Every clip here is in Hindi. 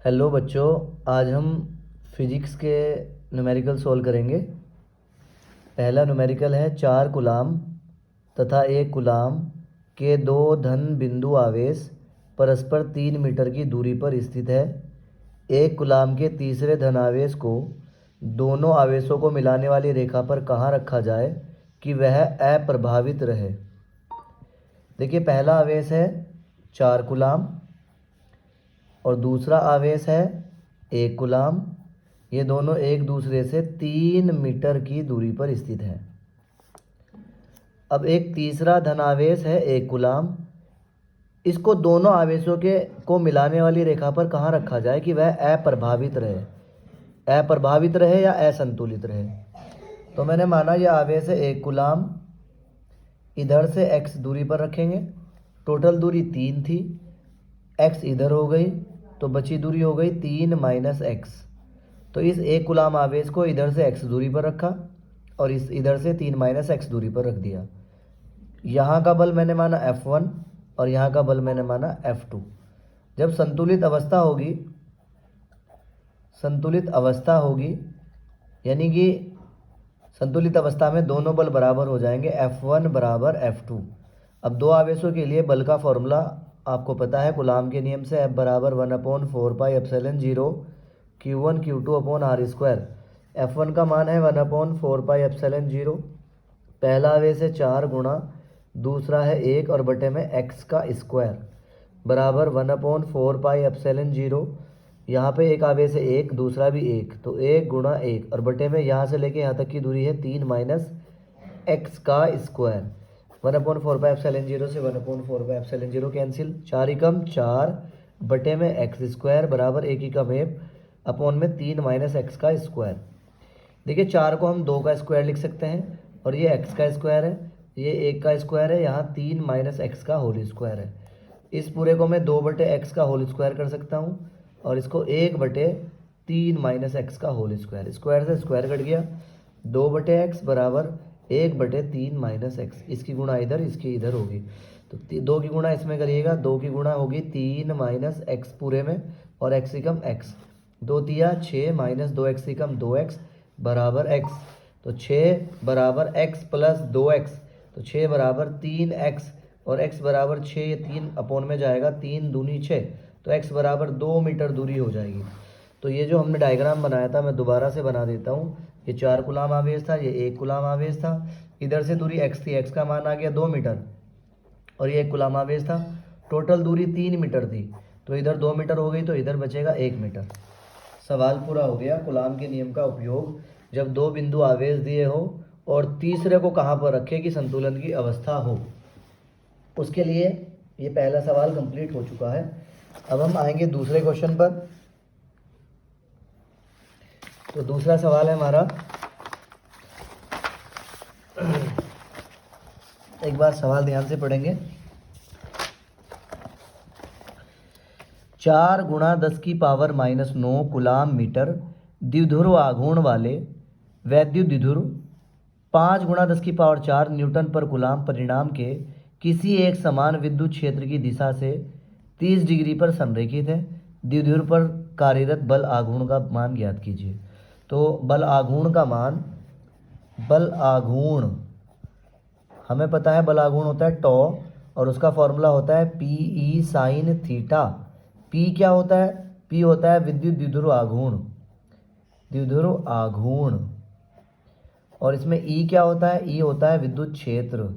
हेलो बच्चों, आज हम फिजिक्स के न्यूमेरिकल सॉल्व करेंगे। पहला न्यूमेरिकल है 4 कूलाम तथा 1 कूलाम के दो धन बिंदु आवेश परस्पर 3 मीटर की दूरी पर स्थित है। 1 कूलाम के तीसरे धनावेश को दोनों आवेशों को मिलाने वाली रेखा पर कहाँ रखा जाए कि वह अप्रभावित रहे। देखिए, पहला आवेश है 4 कूलाम और दूसरा आवेश है 1 कूलाम। ये दोनों एक दूसरे से 3 मीटर की दूरी पर स्थित है। अब एक तीसरा धनावेश है 1 कूलाम। इसको दोनों आवेशों को मिलाने वाली रेखा पर कहाँ रखा जाए कि वह अप्रभावित रहे या असंतुलित रहे। तो मैंने माना यह आवेश है 1 कूलाम, इधर से x दूरी पर रखेंगे। टोटल दूरी 3 थी, x इधर हो गई तो बची दूरी हो गई 3 माइनस x। तो इस 1 कूलाम आवेश को इधर से x दूरी पर रखा और इस इधर से 3 माइनस x दूरी पर रख दिया। यहाँ का बल मैंने माना F1 और यहाँ का बल मैंने माना F2। जब संतुलित अवस्था होगी यानी कि संतुलित अवस्था में दोनों बल बराबर हो जाएंगे, F1 बराबर F2। अब दो आवेशों के लिए बल का फॉर्मूला आपको पता है, कूलाम के नियम से F बराबर 1/4πε0 Q1 Q2 upon R square. F1 का मान है 1/4πε0। पहला आवेश है 4 गुणा दूसरा है 1 और बटे में x का स्क्वायर बराबर 1/4πε0। यहाँ पे एक आवेश है 1, दूसरा भी 1, तो 1 गुणा 1 और बटे में यहाँ से लेके यहाँ तक की दूरी है 3 माइनस x का स्क्वायर। 1/4πε0 से 1/4πε0 कैंसिल, 4 एकम 4 बटे में x स्क्वायर बराबर 1 एकम 1 अपॉन में 3 माइनस x का स्क्वायर। देखिए, 4 को हम 2 का स्क्वायर लिख सकते हैं और ये x का स्क्वायर है, ये 1 का स्क्वायर है, यहाँ 3 माइनस x का होल स्क्वायर है। इस पूरे को मैं 2 बटे x का होल स्क्वायर कर सकता हूँ और इसको 1 बटे 3 माइनस x का होल स्क्वायर। स्क्वायर से स्क्वायर कट गया, 2 बटे x बराबर 1 बटे 3 माइनस x। इसकी गुणा इधर, इसकी इधर होगी, तो 2 की गुणा इसमें करिएगा, 2 की गुणा होगी 3 माइनस x पूरे में और x एकम x, 2 तिया 6 माइनस 2x एकम 2x बराबर x। तो 6 बराबर x प्लस 2x, तो 6 बराबर 3x और x बराबर 6, ये 3 अपॉन में जाएगा, 3 दूनी 6, तो x बराबर 2 मीटर दूरी हो जाएगी। तो ये जो हमने डायग्राम बनाया था मैं दोबारा से बना देता हूँ। ये 4 कूलाम आवेश था, ये 1 कूलाम आवेश था, इधर से दूरी x थी, x का मान आ गया 2 मीटर और ये 1 कूलाम आवेश था। टोटल दूरी 3 मीटर थी, तो इधर 2 मीटर हो गई, तो इधर बचेगा 1 मीटर। सवाल पूरा हो गया। कूलाम के नियम का उपयोग जब दो बिंदु आवेश दिए हो और तीसरे को कहाँ पर रखे कि संतुलन की अवस्था हो, उसके लिए ये पहला सवाल कंप्लीट हो चुका है। अब हम आएंगे दूसरे क्वेश्चन पर। तो दूसरा सवाल है हमारा, एक बार सवाल ध्यान से पढ़ेंगे। 4 गुणा 10 की पावर -9 कूलाम मीटर द्विध्रुव आघूर्ण वाले वैद्युत द्विध्रुव 5 गुणा 10 की पावर 4 न्यूटन पर कूलाम परिणाम के किसी एक समान विद्युत क्षेत्र की दिशा से 30 डिग्री पर संरेखित है। द्विध्रुव पर कार्यरत बल आघूर्ण का मान ज्ञात कीजिए। तो बल आघूर्ण हमें पता है, बल आघूर्ण होता है टॉ और उसका फॉर्मूला होता है PE साइन थीटा। P क्या होता है? P होता है विद्युत द्विध्रुव आघूर्ण और इसमें E क्या होता है? E होता है विद्युत क्षेत्र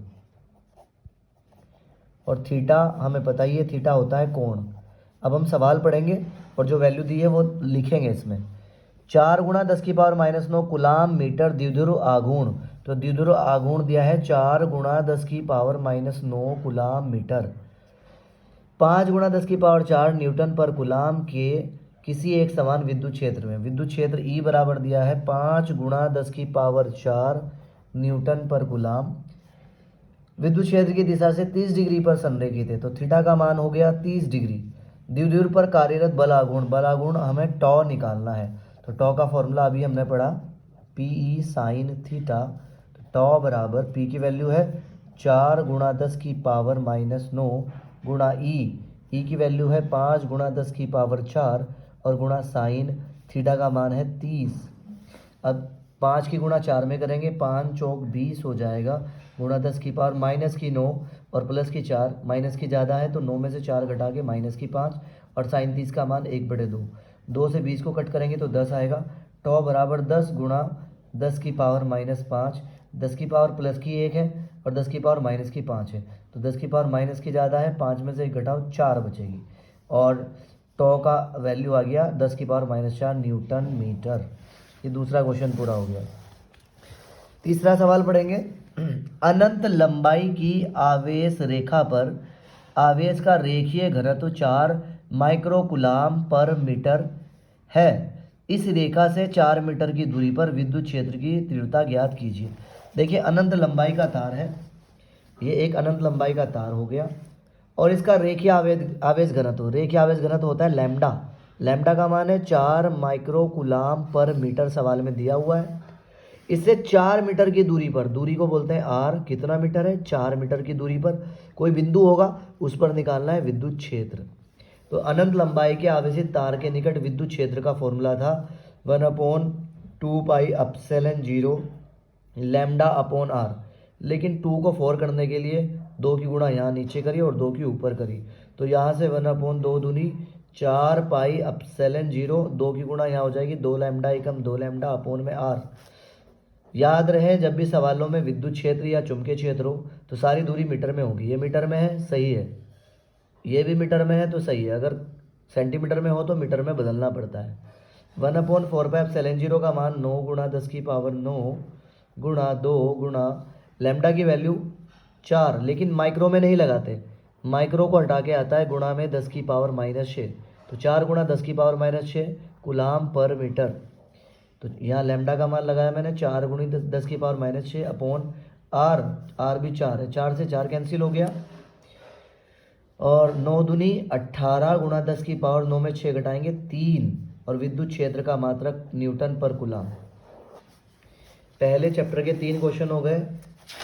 और थीटा हमें पता ही है, थीटा होता है कोण। अब हम सवाल पढ़ेंगे और जो वैल्यू दी है वो लिखेंगे इसमें। 4 गुणा 10 की पावर -9 कूलाम मीटर द्विध्रुव आघूर्ण, तो द्विध्रुव आघूर्ण दिया है 4 गुणा 10 की पावर -9 कूलाम मीटर। 5 गुणा 10 की पावर 4 न्यूटन पर कूलाम के किसी एक समान विद्युत क्षेत्र में, विद्युत क्षेत्र E बराबर दिया है 5 गुणा 10 की पावर 4 न्यूटन पर कूलाम, विद्युत क्षेत्र की दिशा से 30 डिग्री पर संरेखित है, तो थीटा का मान हो गया 30 डिग्री। द्विध्रुव पर कार्यरत बल आघूर्ण हमें टॉ निकालना है, तो टॉ का फॉर्मूला अभी हमने पढ़ा PE साइन थीटा। तो टॉ बराबर P की वैल्यू है 4 गुणा 10 की पावर -9 गुणा E की वैल्यू है 5 गुणा 10 की पावर 4 और गुणा साइन थीटा का मान है 30। अब 5 की गुणा 4 में करेंगे, 5 चौक 20 हो जाएगा, गुणा 10 की पावर माइनस की 9 और प्लस की 4, माइनस की ज़्यादा है तो 9 में से 4 घटा के माइनस की 5 और साइन 30 का मान 1/2। 2 से 20 को कट करेंगे तो 10 आएगा। टॉ बराबर 10 गुणा 10 की पावर -5, 10 की पावर प्लस की 1 है और 10 की पावर माइनस की 5 है, तो 10 की पावर माइनस की ज़्यादा है, 5 में से 1 घटाओ 4 बचेगी और टॉ का वैल्यू आ गया 10 की पावर -4 न्यूटन मीटर। ये दूसरा क्वेश्चन पूरा हो गया। तीसरा सवाल पढ़ेंगे। अनंत लंबाई की आवेश रेखा पर आवेश का रेखीय घनत्व 4 माइक्रोकुलाम पर मीटर है। इस रेखा से 4 मीटर की दूरी पर विद्युत क्षेत्र की तीव्रता ज्ञात कीजिए। देखिए अनंत लंबाई का तार है, ये एक अनंत लंबाई का तार हो गया और इसका रेखीय आवेश घनत्व होता है लैम्डा। लैम्डा का मान है 4 माइक्रोकुलाम पर मीटर, सवाल में दिया हुआ है। इससे 4 मीटर की दूरी पर, दूरी को बोलते हैं आर, कितना मीटर है 4 मीटर की दूरी पर कोई बिंदु होगा, उस पर निकालना है विद्युत क्षेत्र। तो अनंत लंबाई के आवेशित तार के निकट विद्युत क्षेत्र का फॉर्मूला था 1/2 pi epsilon 0 lambda upon r, लेकिन 2 को 4 करने के लिए 2 की गुणा यहाँ नीचे करी और 2 की ऊपर करी, तो यहाँ से 1/2 दूनी 4 पाई एप्सिलॉन 0, 2 की गुणा यहाँ हो जाएगी 2 लैम्डा एकम 2 लैम्डा अपॉन में आर। याद रहे जब भी सवालों में विद्युत क्षेत्र या चुंबकीय क्षेत्र हो तो सारी दूरी मीटर में होगी। ये मीटर में है, सही है, ये भी मीटर में है तो सही है, अगर सेंटीमीटर में हो तो मीटर में बदलना पड़ता है। 1/4 पाई एप्सिलॉन 0 का मान 9 गुणा 10 की पावर 9 गुणा 2 गुणा लैम्डा की वैल्यू 4, लेकिन माइक्रो में नहीं लगाते, माइक्रो को हटा के आता है गुणा में 10 की पावर -6, तो 4 गुणा 10 की पावर -6 कुलाम पर मीटर। तो यहाँ लैम्डा का मान लगाया मैंने 4 गुणी 10 की पावर -6 अपॉन आर, आर भी 4 है, 4 से 4 कैंसिल हो गया और 9 दूनी 18 गुणा 10 की पावर 9 में 6 घटाएंगे 3 और विद्युत क्षेत्र का मात्रक न्यूटन पर कुलाम। पहले चैप्टर के 3 क्वेश्चन हो गए।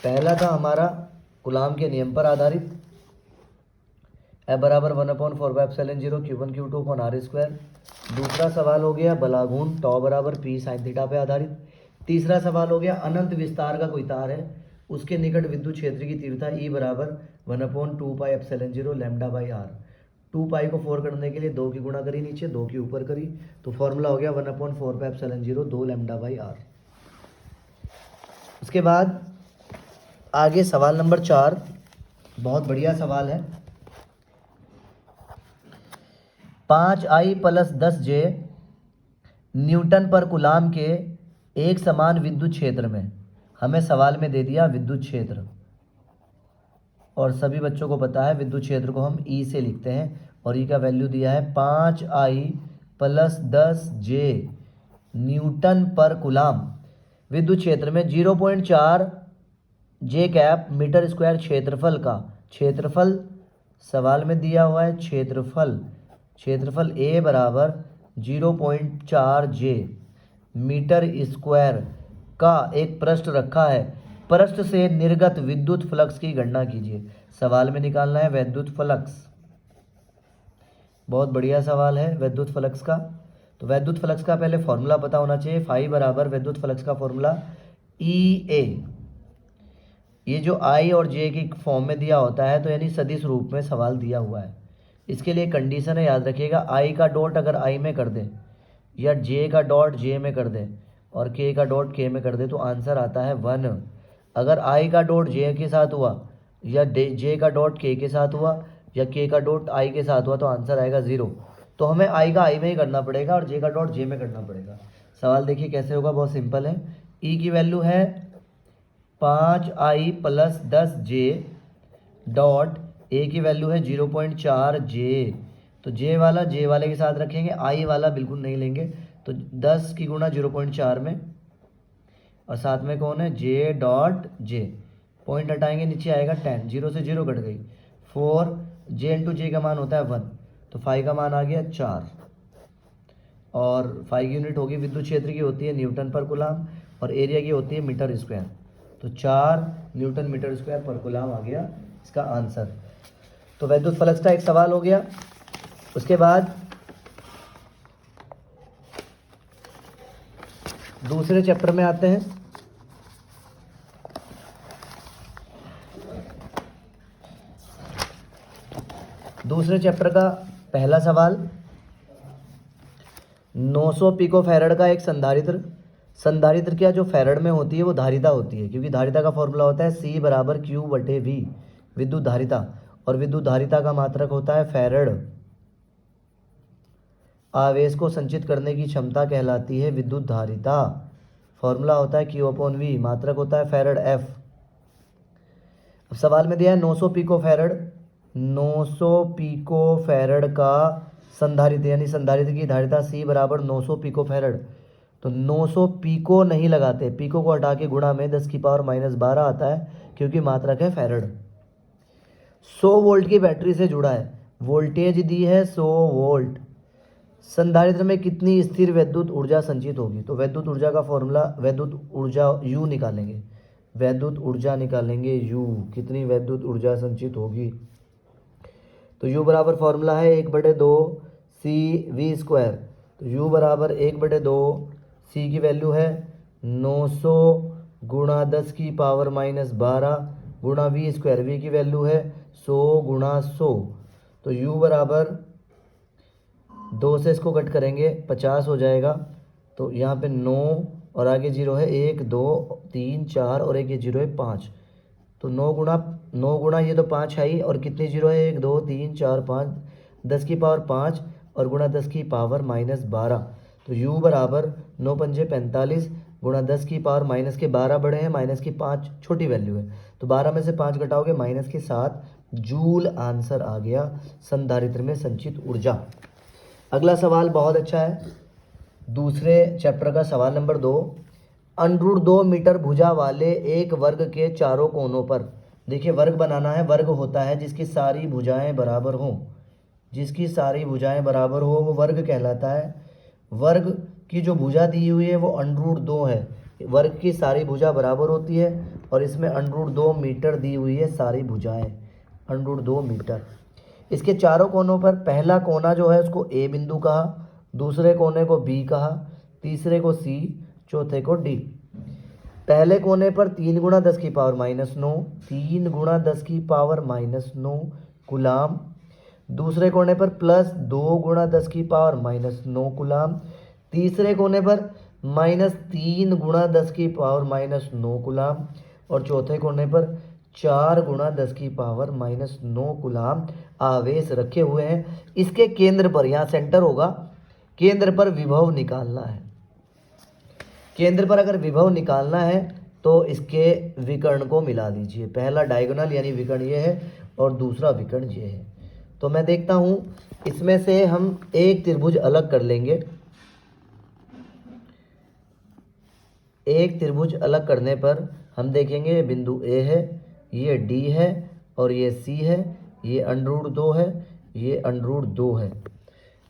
पहला था हमारा कुलाम के नियम पर आधारित, F बराबर 1/4 pi epsilon 0 Q1 Q2 upon R square. दूसरा सवाल हो गया बलागुण टॉ बराबर P साइन थीटा पे आधारित। तीसरा सवाल हो गया अनंत विस्तार का कोई तार है, उसके निकट विद्युत क्षेत्र की तीव्रता E बराबर 1/2 pi epsilon 0 lambda by r. 2 pi को 4 करने के लिए 2 की गुणा करी नीचे, 2 की ऊपर करी, तो फॉर्मूला हो गया 1/4 pi epsilon 0 2 lambda by r. उसके बाद आगे सवाल नंबर 4, बहुत बढ़िया सवाल है। 5I + 10J न्यूटन पर कुलाम के एक समान विद्युत क्षेत्र में, हमें सवाल में दे दिया विद्युत क्षेत्र और सभी बच्चों को पता है विद्युत क्षेत्र को हम E से लिखते हैं और E का वैल्यू दिया है 5I + 10J न्यूटन पर कुलाम। विद्युत क्षेत्र में 0.4 J कैप मीटर स्क्वायर क्षेत्रफल का, क्षेत्रफल सवाल में दिया हुआ है, क्षेत्रफल A बराबर 0.4 J मीटर स्क्वायर का एक पृष्ठ रखा है, पृष्ठ से निर्गत विद्युत फ्लक्स की गणना कीजिए। सवाल में निकालना है विद्युत फ्लक्स। बहुत बढ़िया सवाल है विद्युत फ्लक्स का। तो विद्युत फ्लक्स का पहले फॉर्मूला पता होना चाहिए। फाई बराबर विद्युत फ्लक्स का फॉर्मूला EA, ये जो I और J की फॉर्म में दिया होता है तो यानी सदिश रूप में सवाल दिया हुआ है। इसके लिए कंडीशन है, याद रखिएगा, I का डॉट अगर I में कर दे या J का डॉट J में कर दे और K का डॉट K में कर दे तो आंसर आता है 1। अगर I का डॉट J के साथ हुआ या J का डॉट K के साथ हुआ या K का डॉट I के साथ हुआ तो आंसर आएगा 0। तो हमें I का I में ही करना पड़ेगा और J का डॉट J में करना पड़ेगा। सवाल देखिए कैसे होगा, बहुत सिंपल है। E की वैल्यू है 5I + 10J डॉट A की वैल्यू है 0.4 J, तो J वाला J वाले के साथ रखेंगे, I वाला बिल्कुल नहीं लेंगे, तो 10 की गुणा 0.4 में और साथ में कौन है J डॉट J, पॉइंट हटाएंगे नीचे आएगा 10, 0 से 0 कट गई, 4 J इंटू J का मान होता है 1, तो फाई का मान आ गया 4 और फाई की यूनिट होगी विद्युत क्षेत्र की होती है न्यूटन पर कुलाम और एरिया की होती है मीटर स्क्वायर, तो 4 न्यूटन मीटर स्क्वायर पर कुलाम आ गया इसका आंसर। तो विद्युत फ्लक्स का एक सवाल हो गया। उसके बाद दूसरे चैप्टर में आते हैं। दूसरे चैप्टर का पहला सवाल, 900 पिको फैरड का एक संधारित्र, संधारित्र क्या जो फैरड में होती है वो धारिता होती है, क्योंकि धारिता का फॉर्मूला होता है C बराबर Q/V विद्युत धारिता, और विद्युत धारिता का मात्रक होता है फैरड। आवेश को संचित करने की क्षमता कहलाती है विद्युत धारिता। फॉर्मूला होता है Q/V, मात्रक होता है फैरड F। अब सवाल में दिया है 900 पिको फैरड, 900 पिको फैरड का संधारित्र यानी संधारित्र की धारिता C बराबर 900 पिको फैरड। तो 900 पिको नहीं लगाते, पिको को हटा के गुणा में 10⁻⁻12 आता है, क्योंकि मात्रक है फैरड। 100 वोल्ट की बैटरी से जुड़ा है, वोल्टेज दी है 100 वोल्ट। संधारित्र में कितनी स्थिर वैद्युत ऊर्जा संचित होगी? तो वैद्युत ऊर्जा का फॉर्मूला, वैद्युत ऊर्जा U निकालेंगे, वैद्युत ऊर्जा निकालेंगे U, कितनी वैद्युत ऊर्जा संचित होगी? तो U बराबर फॉर्मूला है 1/2 CV²। तो U बराबर 1/2, C की वैल्यू है 900 गुणा 10⁻⁻12 गुणा V², V की वैल्यू है 100 गुणा 100। तो U बराबर 2 से इसको कट करेंगे 50 हो जाएगा। तो यहाँ पे 9 और आगे 0 है, 1 2 3 4 और एक ये 0 है 5। तो 9 गुणा ये तो 5 है ही, और कितने 0 है, 1 2 3 4 5, 10⁻5 और गुणा 10⁻⁻12। तो U बराबर 9 पंजे 45 गुणा 10⁻⁻12 बड़े हैं, -5 छोटी वैल्यू है, तो 12 में से 5 घटाओगे -7 जूल आंसर आ गया संधारित्र में संचित ऊर्जा। अगला सवाल बहुत अच्छा है, दूसरे चैप्टर का सवाल नंबर 2। √2 मीटर भुजा वाले एक वर्ग के चारों कोनों पर, देखिए वर्ग बनाना है, वर्ग होता है जिसकी सारी भुजाएं बराबर हों, जिसकी सारी भुजाएं बराबर हो वो वर्ग कहलाता है। वर्ग की जो भुजा दी हुई है वो √2 है, वर्ग की सारी भुजा बराबर होती है, और इसमें √2 मीटर दी हुई है सारी भुजाएं, √2 मीटर। इसके चारों कोनों पर पहला कोना जो है उसको A बिंदु कहा, दूसरे कोने को B कहा, तीसरे को C, चौथे को D। पहले कोने पर 3 गुणा 10⁻⁻9, 3 गुणा 10⁻⁻9 कूलाम, दूसरे कोने पर +2 गुणा 10⁻⁻9 कूलाम, तीसरे कोने पर -3 गुणा 10⁻⁻9 कूलाम, और चौथे कोने पर 4 गुणा 10⁻⁻9 कूलाम आवेश रखे हुए हैं। इसके केंद्र पर, यहाँ सेंटर होगा, केंद्र पर विभव निकालना है। केंद्र पर अगर विभव निकालना है तो इसके विकर्ण को मिला दीजिए, पहला डायगोनल यानी विकर्ण ये है और दूसरा विकर्ण ये है। तो मैं देखता हूँ इसमें से हम एक त्रिभुज अलग कर लेंगे, एक त्रिभुज अलग करने पर हम देखेंगे बिंदु A है, ये D है और ये C है, ये √2 है, ये √2 है,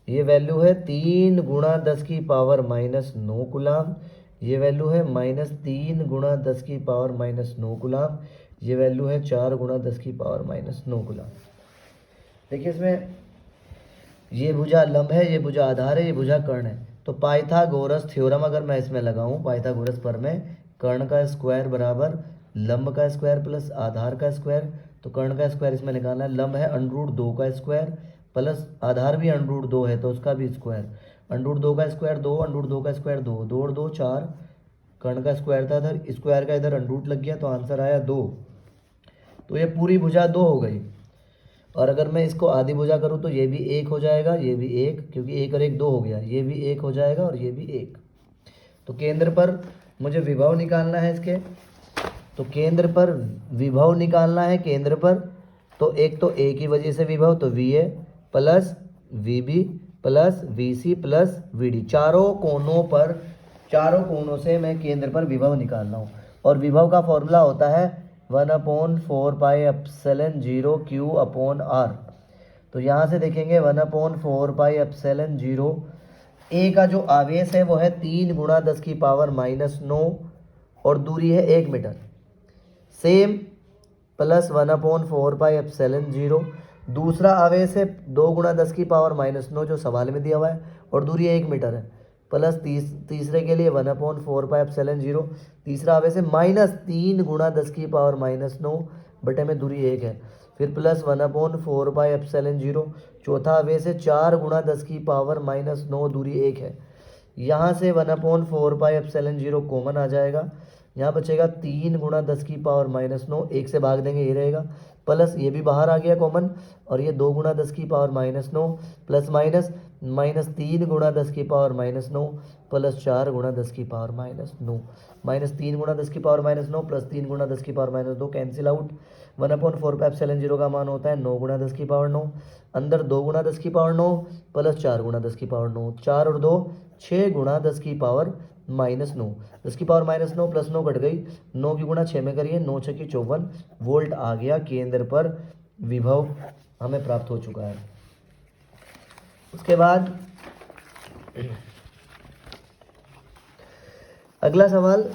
ये वैल्यू है 3 गुणा 10⁻⁻9 कूलाम, ये वैल्यू है -3 गुणा 10⁻⁻9 कूलाम, ये वैल्यू है 4 गुणा 10⁻⁻9 कूलाम। देखिए इसमें ये भुजा लंब है, ये भुजा आधार है, ये भुजा कर्ण है। तो पाइथागोरस थ्योरम अगर मैं इसमें लगाऊं, पाइथागोरस पर में कर्ण का स्क्वायर बराबर लंब का स्क्वायर प्लस आधार का स्क्वायर, तो कर्ण का स्क्वायर इसमें निकालना है, लंब है √2 का स्क्वायर प्लस आधार भी √2 है तो उसका भी स्क्वायर, √2 का स्क्वायर 2, √2 का स्क्वायर 2, 2 और 2 4, कर्ण का स्क्वायर था इधर, स्क्वायर का इधर √ लग गया तो आंसर आया 2। तो ये पूरी भुजा 2 हो गई, और अगर मैं इसको आधी भुजा करूँ तो ये भी 1 हो जाएगा, ये भी 1, क्योंकि 1 और 1 2 हो गया, ये भी 1 हो जाएगा और ये भी 1। तो केंद्र पर मुझे विभव निकालना है इसके, तो केंद्र पर विभव निकालना है केंद्र पर, तो एक तो A की वजह से विभव, तो VA plus VB plus VC plus VD, चारों कोनों पर, चारों कोनों से मैं केंद्र पर विभव निकाल रहा हूँ। और विभव का फॉर्मूला होता है 1/4πε0 Q/R। तो यहाँ से देखेंगे 1/4πε0, A का जो आवेश है वो है 3 गुणा 10⁻⁻9 और दूरी है 1 मीटर, सेम प्लस 1/4πε0, दूसरा आवेश है 2 गुणा 10⁻⁻9 जो सवाल में दिया हुआ है और दूरी 1 मीटर है, प्लस तीसरे के लिए 1/4πε0, तीसरा आवेश है -3 × 10⁻⁹ बटे में दूरी 1 है। फिर प्लस 1/4πε0, चौथा आवेश है 4 × 10⁻⁹ दूरी 1 है। यहाँ से 1/4πε0 कॉमन आ जाएगा, यहाँ बचेगा 3 × 10⁻⁹, 1 से भाग देंगे ये रहेगा, प्लस ये भी बाहर आ गया कॉमन, और ये 2 × 10⁻⁹ plus minus -3 × 10⁻⁹ plus 4 × 10⁻⁹, -3 × 10⁻⁹ plus 3 × 10⁻⁻2 cancel out. 1/4πε0 का मान होता है 9 × 10⁹, अंदर 2 × 10⁻9 प्लस 4 × 10⁻9, 4 और 2 6 × 10⁻⁻9, 10⁻9 प्लस 9 कट गई, 9 की गुणा 6 में करिए, 9 6 की 54 वोल्ट आ गया। केंद्र पर विभव हमें प्राप्त हो चुका है। उसके बाद अगला सवाल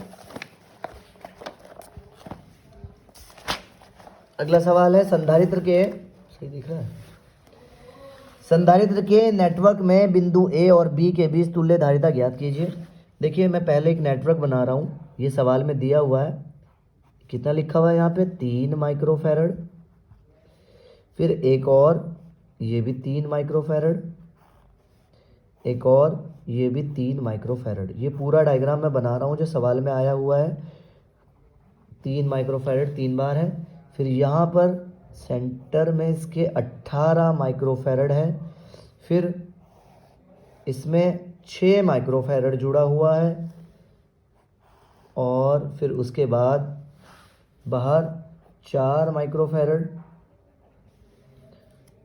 है संधारित्र के, सही दिख रहा है, संधारित्र के नेटवर्क में बिंदु ए और बी के बीच तुल्य धारिता ज्ञात कीजिए। देखिए मैं पहले एक नेटवर्क बना रहा हूँ, ये सवाल में दिया हुआ है, कितना लिखा हुआ है यहाँ पे 3 माइक्रोफैरड, फिर एक और ये भी 3 माइक्रोफैरड, एक और ये भी 3 माइक्रोफैरड। ये पूरा डायग्राम मैं बना रहा हूँ जो सवाल में आया हुआ है। 3 माइक्रोफैरड 3 बार है, फिर यहाँ पर सेंटर में इसके 18 माइक्रोफैरड है, फिर इसमें 6 माइक्रोफैरड जुड़ा हुआ है, और फिर उसके बाद बाहर 4 माइक्रोफैरड,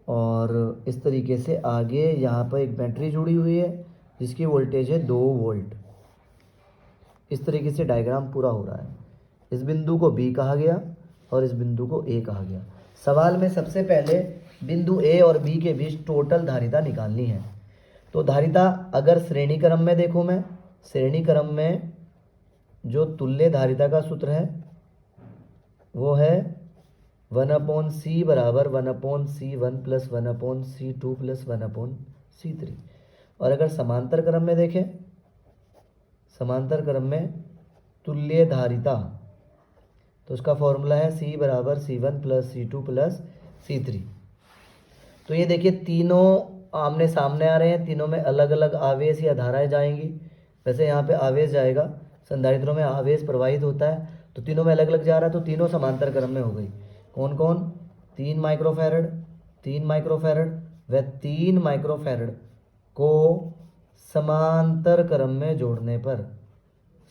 और इस तरीके से आगे यहाँ पर एक बैटरी जुड़ी हुई है जिसकी वोल्टेज है 2 वोल्ट। इस तरीके से डायग्राम पूरा हो रहा है। इस बिंदु को बी कहा गया और इस बिंदु को ए कहा गया। सवाल में सबसे पहले बिंदु ए और बी के बीच टोटल धारिता निकालनी है। तो धारिता अगर श्रेणी क्रम में देखूँ, मैं श्रेणी क्रम में जो तुल्य धारिता का सूत्र है वो है 1/c बराबर 1/c1 plus 1/c2 plus 1/c3। और अगर समांतर क्रम में देखें, समांतर क्रम में तुल्य धारिता, तो उसका फॉर्मूला है c बराबर c1 plus c2 plus c3। तो ये देखिए तीनों आमने सामने आ रहे हैं, तीनों में अलग अलग आवेश या धाराएं जाएंगी। वैसे यहाँ पे आवेश जाएगा, संधारित्रों में आवेश प्रवाहित होता है, तो तीनों में अलग अलग जा रहा है, तो तीनों समांतर क्रम में हो गई। कौन कौन? 3 माइक्रोफैरड, 3 माइक्रोफैरड व 3 माइक्रोफैरड को समांतर क्रम में जोड़ने पर,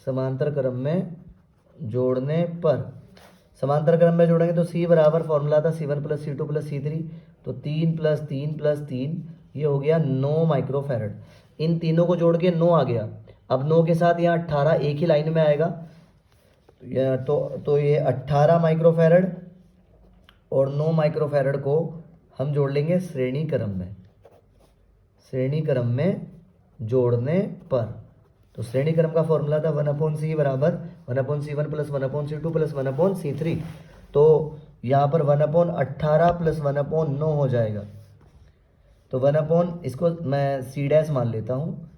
समांतर क्रम में जोड़ने पर, समांतर क्रम में जोड़ेंगे तो c बराबर फॉर्मूला था c1 plus c2 plus c3, तो 3 प्लस 3 प्लस 3 ये हो गया 9 माइक्रोफैरड। इन तीनों को जोड़ के 9 आ गया। अब 9 के साथ यहाँ 18 एक ही लाइन में आएगा, तो ये 18 माइक्रोफैरड और 9 माइक्रोफैरड को हम जोड़ लेंगे श्रेणी क्रम में, श्रेणी क्रम में जोड़ने पर। तो श्रेणी क्रम का फॉर्मूला था 1/c बराबर 1/c1 plus 1/c2 plus 1/c3। तो यहाँ पर 1/18 प्लस 1/9 हो जाएगा। तो 1/ इसको मैं c डैश मान लेता हूँ।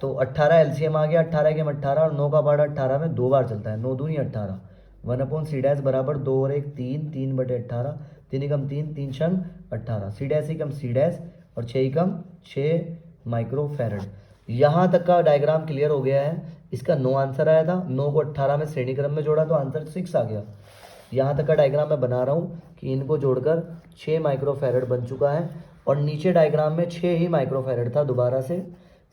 तो 18 एलसीएम आ गया, 18 के 18 और 9 का पार्ट 18 में 2 बार चलता है, 9 दूनी 18। 1/c डैश बराबर 2 और 1 3, 3/18, 3 एकम 3, 3 छंग 18, c डैश एकम c डैश और 6 एकम 6 माइक्रोफैरड। यहाँ तक का डायग्राम क्लियर हो गया है। इसका 9 आंसर आया था, 9 को 18 में श्रेणी क्रम में जोड़ा तो आंसर 6 आ गया। यहाँ तक का डायग्राम मैं बना रहा हूँ कि इनको जोड़कर 6 माइक्रोफैरड बन चुका है, और नीचे डायग्राम में 6 ही माइक्रोफैरड था, दोबारा से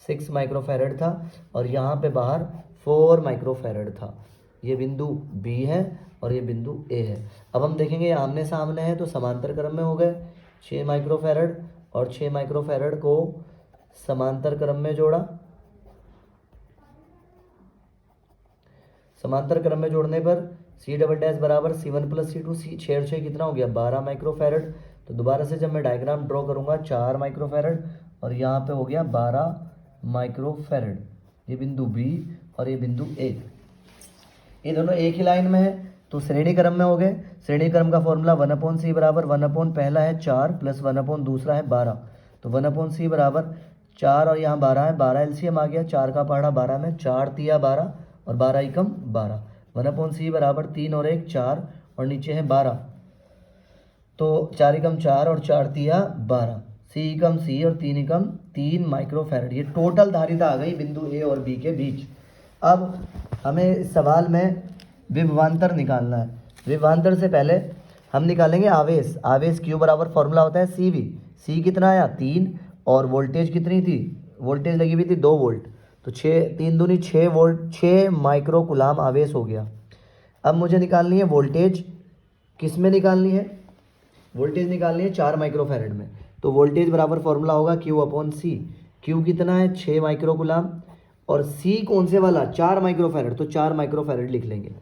6 माइक्रोफैरड था, और यहाँ पे बाहर 4 माइक्रोफैरड था। ये बिंदु B है और ये बिंदु A है। अब हम देखेंगे आमने सामने है तो समांतर क्रम में हो गए 6 माइक्रोफैरड और 6 माइक्रोफैरड को समांतर क्रम में जोड़ा। समांतर क्रम में जोड़ने पर c डबल डैश बराबर c1 प्लस c2, 6 और 6 कितना हो गया 12 माइक्रोफैरड। तो दोबारा से जब मैं डायग्राम ड्रॉ करूंगा 4 माइक्रोफैरड और यहाँ पे हो गया 12 माइक्रोफैरड। ये बिंदु B और ये बिंदु A, ये दोनों एक ही लाइन में है तो श्रेणी क्रम में हो गए। श्रेणी क्रम का फॉर्मूला 1/c बराबर 1/ पहला है 4 प्लस 1/ दूसरा है 12। तो 1/c बराबर 4 और यहाँ 12 है, 12 एलसीएम आ गया, 4 का पहाड़ा 12 में, 4 तिया 12 और 12 एकम 12, 1/c बराबर 3 और 1 4 और नीचे है 12, तो 4 एकम 4 और 4 तिया 12, सी एकम सी और 3 एकम 3 माइक्रोफैरड। ये टोटल धारिता आ गई बिंदु ए और बी के बीच। अब हमें इस सवाल में विभवांतर निकालना है। विभवांतर से पहले हम निकालेंगे आवेश। आवेश क्यू बराबर फॉर्मूला होता है सी वी। सी कितना आया 3 और वोल्टेज कितनी थी, वोल्टेज लगी हुई थी 2 वोल्ट, तो 6 3 दूनी 6 वोल्ट, 6 माइक्रो कूलाम आवेश हो गया। अब मुझे निकालनी है वोल्टेज, किस में निकालनी है, वोल्टेज निकालनी है 4 माइक्रोफैरड में, तो वोल्टेज बराबर फॉर्मूला होगा क्यू अपॉन सी। क्यू कितना है 6 माइक्रो कूलाम और सी कौन से वाला 4 माइक्रोफैरड, तो 4 माइक्रोफैरड लिख लेंगे,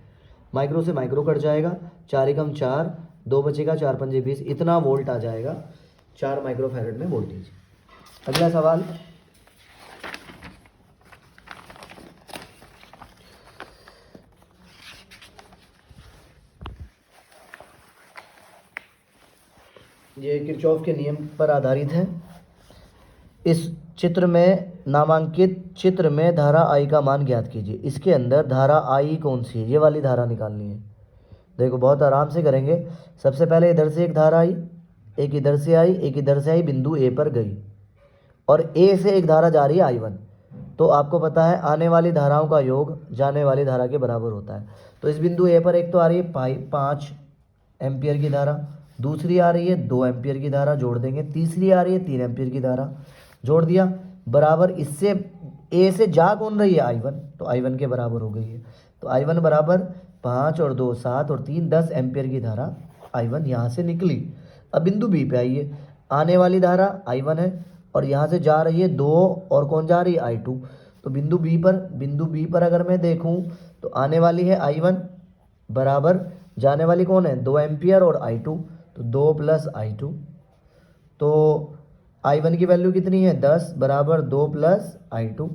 माइक्रो से माइक्रो कट जाएगा, 4 एकम 4, 2 बचेगा, 4 पंजे 20, इतना वोल्ट आ जाएगा 4 माइक्रोफैरड में वोल्टेज। अगला सवाल, ये किरचॉफ के नियम पर आधारित है। इस चित्र में नामांकित चित्र में धारा आई का मान ज्ञात कीजिए। इसके अंदर धारा आई कौन सी है, ये वाली धारा निकालनी है। देखो बहुत आराम से करेंगे। सबसे पहले इधर से एक धारा आई, एक इधर से आई, एक इधर से आई, बिंदु ए पर गई और ए से एक धारा जा रही है I1। तो आपको पता है आने वाली धाराओं का योग जाने वाली धारा के बराबर होता है। तो इस बिंदु ए पर एक तो आ रही है 5 एम्पियर की धारा, दूसरी आ रही है 2 एम्पियर की धारा, जोड़ देंगे, तीसरी आ रही है 3 एम्पियर की धारा, जोड़ दिया, बराबर इससे ए से जा कौन रही है I1, तो I1 के बराबर हो गई है। तो I1 बराबर 5 और 2 7 और 3 10 एम्पियर की धारा I1 यहाँ से निकली। अब बिंदु बी पे आइए, आने वाली धारा I1 है और यहाँ से जा रही है 2 और कौन जा रही है I2। तो बिंदु बी पर अगर मैं देखूँ तो आने वाली है I1 बराबर जाने वाली कौन है 2 एम्पियर और I2, तो 2 प्लस I2, तो I1 की वैल्यू कितनी है 10 बराबर 2 प्लस I2,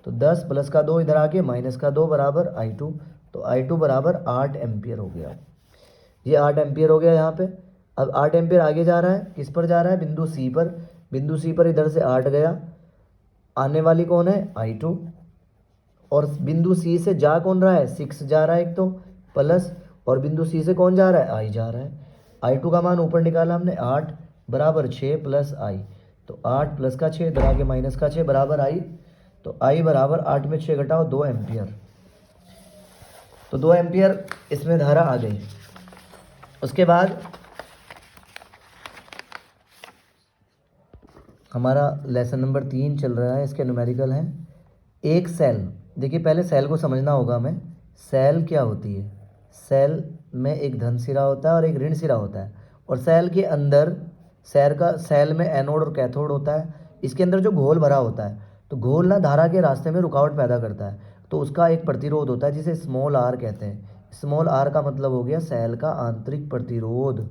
तो 10 प्लस का 2 इधर आके माइनस का 2 बराबर I2, तो I2 बराबर 8 एम्पियर हो गया। ये 8 एम्पियर हो गया यहाँ पे। अब 8 एम्पियर आगे जा रहा है, किस पर जा रहा है बिंदु सी पर, बिंदु सी पर इधर से 8 गया, आने वाली कौन है I2 और बिंदु सी से जा कौन रहा है 6 जा रहा है एक तो, प्लस और बिंदु सी से कौन जा रहा है I जा रहा है। I2 का मान ऊपर निकाला हमने 8 बराबर 6 प्लस I, तो 8 प्लस का 6 इधर आके माइनस का 6 बराबर I, तो I बराबर 8 में 6 घटाओ 2 एम्पियर, तो 2 एम्पियर इसमें धारा आ गई। उसके बाद हमारा लेसन नंबर 3 चल रहा है, इसके न्यूमेरिकल हैं। एक सेल, देखिए पहले सेल को समझना होगा हमें, सेल क्या होती है। सेल में एक धन सिरा होता है और एक ऋण सिरा होता है, और सेल के अंदर सेल में एनोड और कैथोड होता है। इसके अंदर जो घोल भरा होता है, तो घोल ना धारा के रास्ते में रुकावट पैदा करता है, तो उसका एक प्रतिरोध होता है जिसे स्मॉल आर कहते हैं। स्मॉल आर का मतलब हो गया सेल का आंतरिक प्रतिरोध,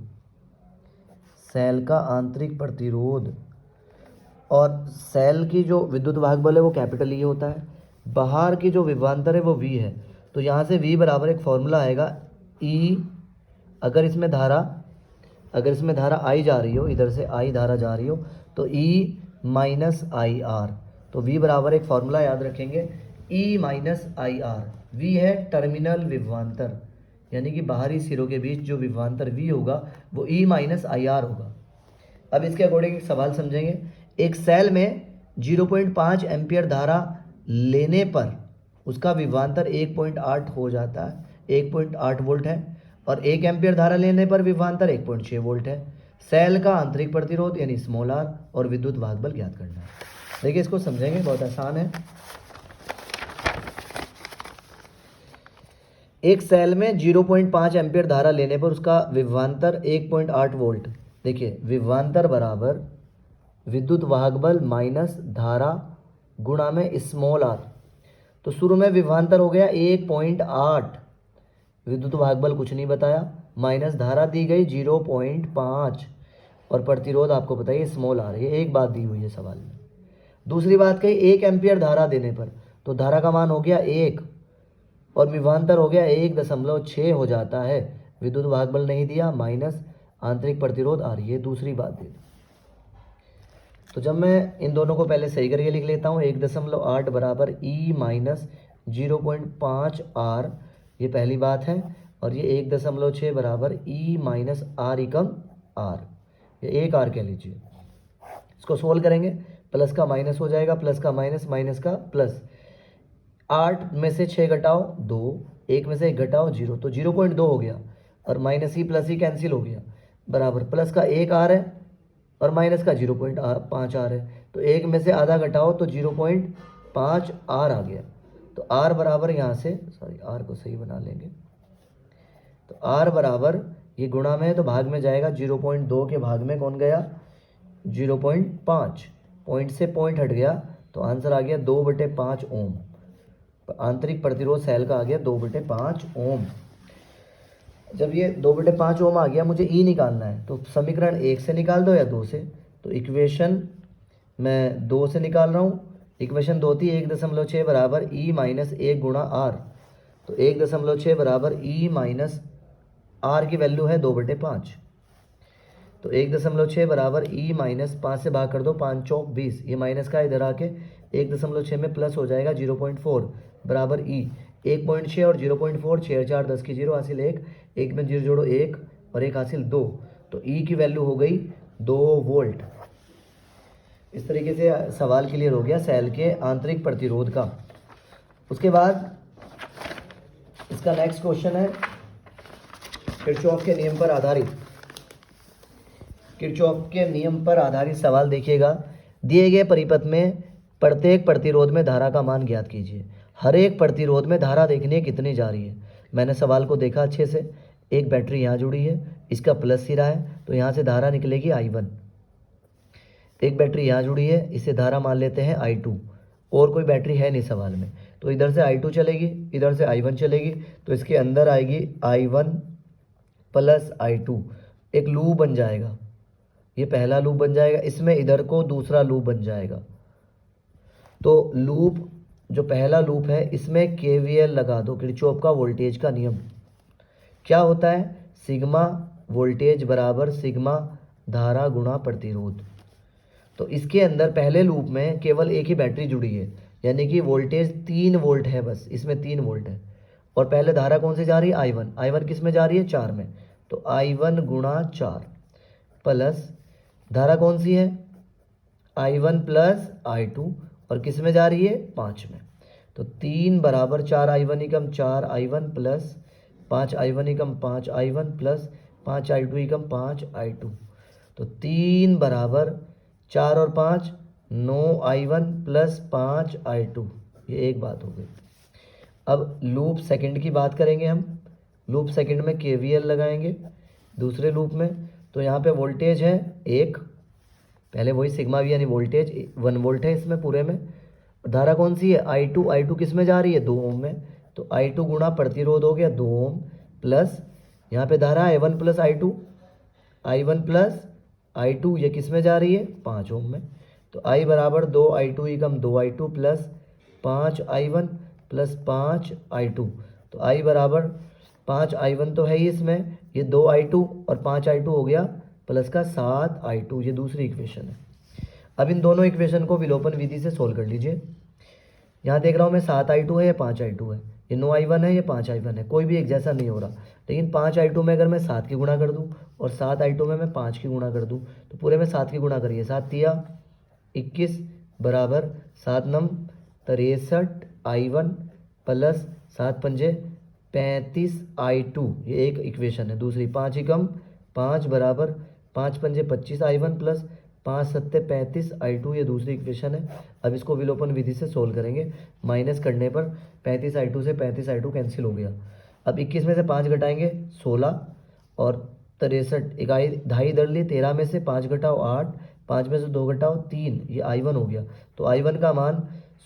सेल का आंतरिक प्रतिरोध। और सेल की जो विद्युत वाहक बल है वो कैपिटल ई होता है, बाहर की जो विभवांतर है वो वी है, तो यहाँ से वी बराबर एक फॉर्मूला आएगा ई, अगर इसमें धारा आई जा रही हो, इधर से आई धारा जा रही हो, तो ई माइनस आई आर, तो वी बराबर एक फॉर्मूला याद रखेंगे E minus I R. We है टर्मिनल विभवांतर, यानी कि बाहरी सिरों के बीच जो विभवांतर वी होगा वो ई माइनस आई आर होगा। अब इसके अकॉर्डिंग एक सवाल समझेंगे। एक सेल में 0.5 एम्पियर धारा लेने पर उसका विभवांतर 1.8 हो जाता है, 1.8 वोल्ट है, और 1 एम्पियर धारा लेने पर विभवांतर 1.6 वोल्ट है। सेल का आंतरिक प्रतिरोध यानी स्मॉल आर और विद्युत वाहक बल ज्ञात करना है। देखिए इसको समझेंगे, बहुत आसान है। एक सेल में 0.5 एम्पियर धारा लेने पर उसका विभवांतर 1.8 वोल्ट। देखिए विभवांतर बराबर विद्युत वाहक बल माइनस धारा गुणा में स्मॉल आर, तो शुरू में विभवांतर हो गया 1.8, विद्युत वाहक बल कुछ नहीं बताया, माइनस धारा दी गई 0.5 और प्रतिरोध आपको बताइए स्मॉल आर। ये एक बात दी हुई है सवाल में। दूसरी बात कही 1 एम्पियर धारा देने पर, तो धारा का मान हो गया 1 और विभवांतर हो गया 1.6 हो जाता है, विद्युत वाहक बल नहीं दिया, माइनस आंतरिक प्रतिरोध आ रही है, दूसरी बात दी। तो जब मैं इन दोनों को पहले सही करके लिख लेता हूँ, 1.8 बराबर ई माइनस 0.5 आर, ये पहली बात है। और ये 1.6 बराबर E minus are Ekam are, ये 1 आर कह लीजिए। इसको सोल्व करेंगे, प्लस का माइनस हो जाएगा, प्लस का माइनस, माइनस का प्लस। 8 में से 6 घटाओ 2, 1 में से 1 घटाओ 0, तो 0.2 हो गया। और माइनस ही प्लस ही कैंसिल हो गया, बराबर प्लस का 1 आर है और माइनस का 0.5 आर है। तो 1 में से आधा घटाओ तो 0.5 आर आ गया। तो आर बराबर यहाँ से, सॉरी आर को सही बना लेंगे, तो आर बराबर ये गुणा में है तो भाग में जाएगा, 0.2 के भाग में कौन गया 0.5, पॉइंट से पॉइंट हट गया, तो आंसर आ गया 2/5 ओम। आंतरिक प्रतिरोध सेल का आ गया 2/5 ओम। जब ये 2/5 ओम आ गया, मुझे ई निकालना है, तो समीकरण 1 से निकाल दो या 2 से। तो इक्वेशन मैं 2 से निकाल रहा हूँ। इक्वेशन 2 थी 1.6 बराबर ई माइनस 1 गुणा आर, तो 1.6 बराबर ई माइनस आर की वैल्यू है 2/5, तो 1.6 बराबर ई माइनस 5 से भाग कर दो, 5 चौक 20, ये माइनस का इधर आके 1.6 में प्लस हो जाएगा 0.4 बराबर ई 1.6 और 0.4, 6 4 10 की 0 हासिल 1, 1 में 0 जोड़ो 1 और 1 हासिल 2, तो ई की वैल्यू हो गई 2 वोल्ट। इस तरीके से सवाल क्लियर हो गया सेल के आंतरिक प्रतिरोध का। उसके बाद इसका नेक्स्ट क्वेश्चन है किरचॉफ के नियम पर आधारित। किरचॉफ के नियम पर आधारित सवाल देखिएगा। दिए गए परिपथ में प्रत्येक प्रतिरोध में धारा का मान ज्ञात कीजिए। हर एक प्रतिरोध में धारा देखने कितनी जा रही है। मैंने सवाल को देखा अच्छे से। एक बैटरी यहाँ जुड़ी है, इसका प्लस सिरा है, तो यहाँ से धारा निकलेगी I1। एक बैटरी यहाँ जुड़ी है, इसे धारा मान लेते हैं I2। और कोई बैटरी है नहीं सवाल में, तो इधर से I2 चलेगी, इधर से I1 चलेगी, तो इसके अंदर आएगी I1 प्लस I2, एक लूप बन जाएगा। ये पहला लूप बन जाएगा, इसमें इधर को दूसरा लूप बन जाएगा। तो लूप जो पहला लूप है इसमें KVL लगा दो, किरचॉफ का वोल्टेज का नियम क्या होता है, सिग्मा वोल्टेज बराबर सिग्मा धारा गुणा प्रतिरोध। तो इसके अंदर पहले लूप में केवल एक ही बैटरी जुड़ी है, यानी कि वोल्टेज 3 वोल्ट है, बस इसमें 3 वोल्ट है। और पहले धारा कौन सी जा रही है, I1। I1 किस में जा रही है, 4 में, तो I1 गुणा 4 प्लस धारा कौन सी है, I1 प्लस I2, और किस में जा रही है, 5 में। तो 3 बराबर 4 I1 एकम 4 I1 प्लस 5 I1 एकम 5 I1 प्लस 5 I2 एकम 5 I2। तो 3 बराबर 4 और 5 9 I1 प्लस 5 I2, ये एक बात हो गई। अब लूप सेकंड की बात करेंगे हम। लूप सेकंड में KVL लगाएंगे दूसरे लूप में। तो यहाँ पे वोल्टेज है 1, पहले वही सिग्मा वी यानी वोल्टेज 1 वोल्ट है इसमें पूरे में। धारा कौन सी है, I2। I2 किस में जा रही है, 2 ओम में, तो I2 गुणा प्रतिरोध हो गया 2 ओम प्लस यहाँ पे धारा है 1 plus I2, I1 plus I2, ये किस में जा रही है, 5 ओम में। तो I बराबर 2 I2 एकम 2 I2 plus 5 I1 plus 5 I2। तो I बराबर 5 I1 तो है ही इसमें, ये 2 I2 और 5 I2 हो गया प्लस का 7 I2, ये दूसरी इक्वेशन है। अब इन दोनों इक्वेशन को विलोपन विधि से सोल्व कर लीजिए। यहाँ देख रहा हूँ मैं 7 I2 है या 5 I2 है, ये 9 I1 है, ये 5 I1 है, कोई भी एक जैसा नहीं हो रहा। लेकिन 5 I2 में अगर मैं 7 की गुणा कर दूँ और 7 I2 में मैं 5 की गुणा कर दूँ, तो पूरे में 7 की गुणा करिए, 7 तिया 21 बराबर 7 नम 63 I1 प्लस 7 पंजे 35 I2, ये एक इक्वेशन है। दूसरी 5 एकम 5 बराबर 5 पंजे 25 I1 प्लस 5 सत्ते 35 I2, ये दूसरी इक्वेशन है। अब इसको विलोपन विधि से सोल्व करेंगे। माइनस करने पर 35 I2 से 35 I2 कैंसिल हो गया। अब 21 में से 5 घटाएंगे 16 और 63, इकाई ढाई इधर ली, 13 में से 5 घटाओ 8, 5 में से 2 घटाओ 3, ये I1 हो गया। तो I1 का मान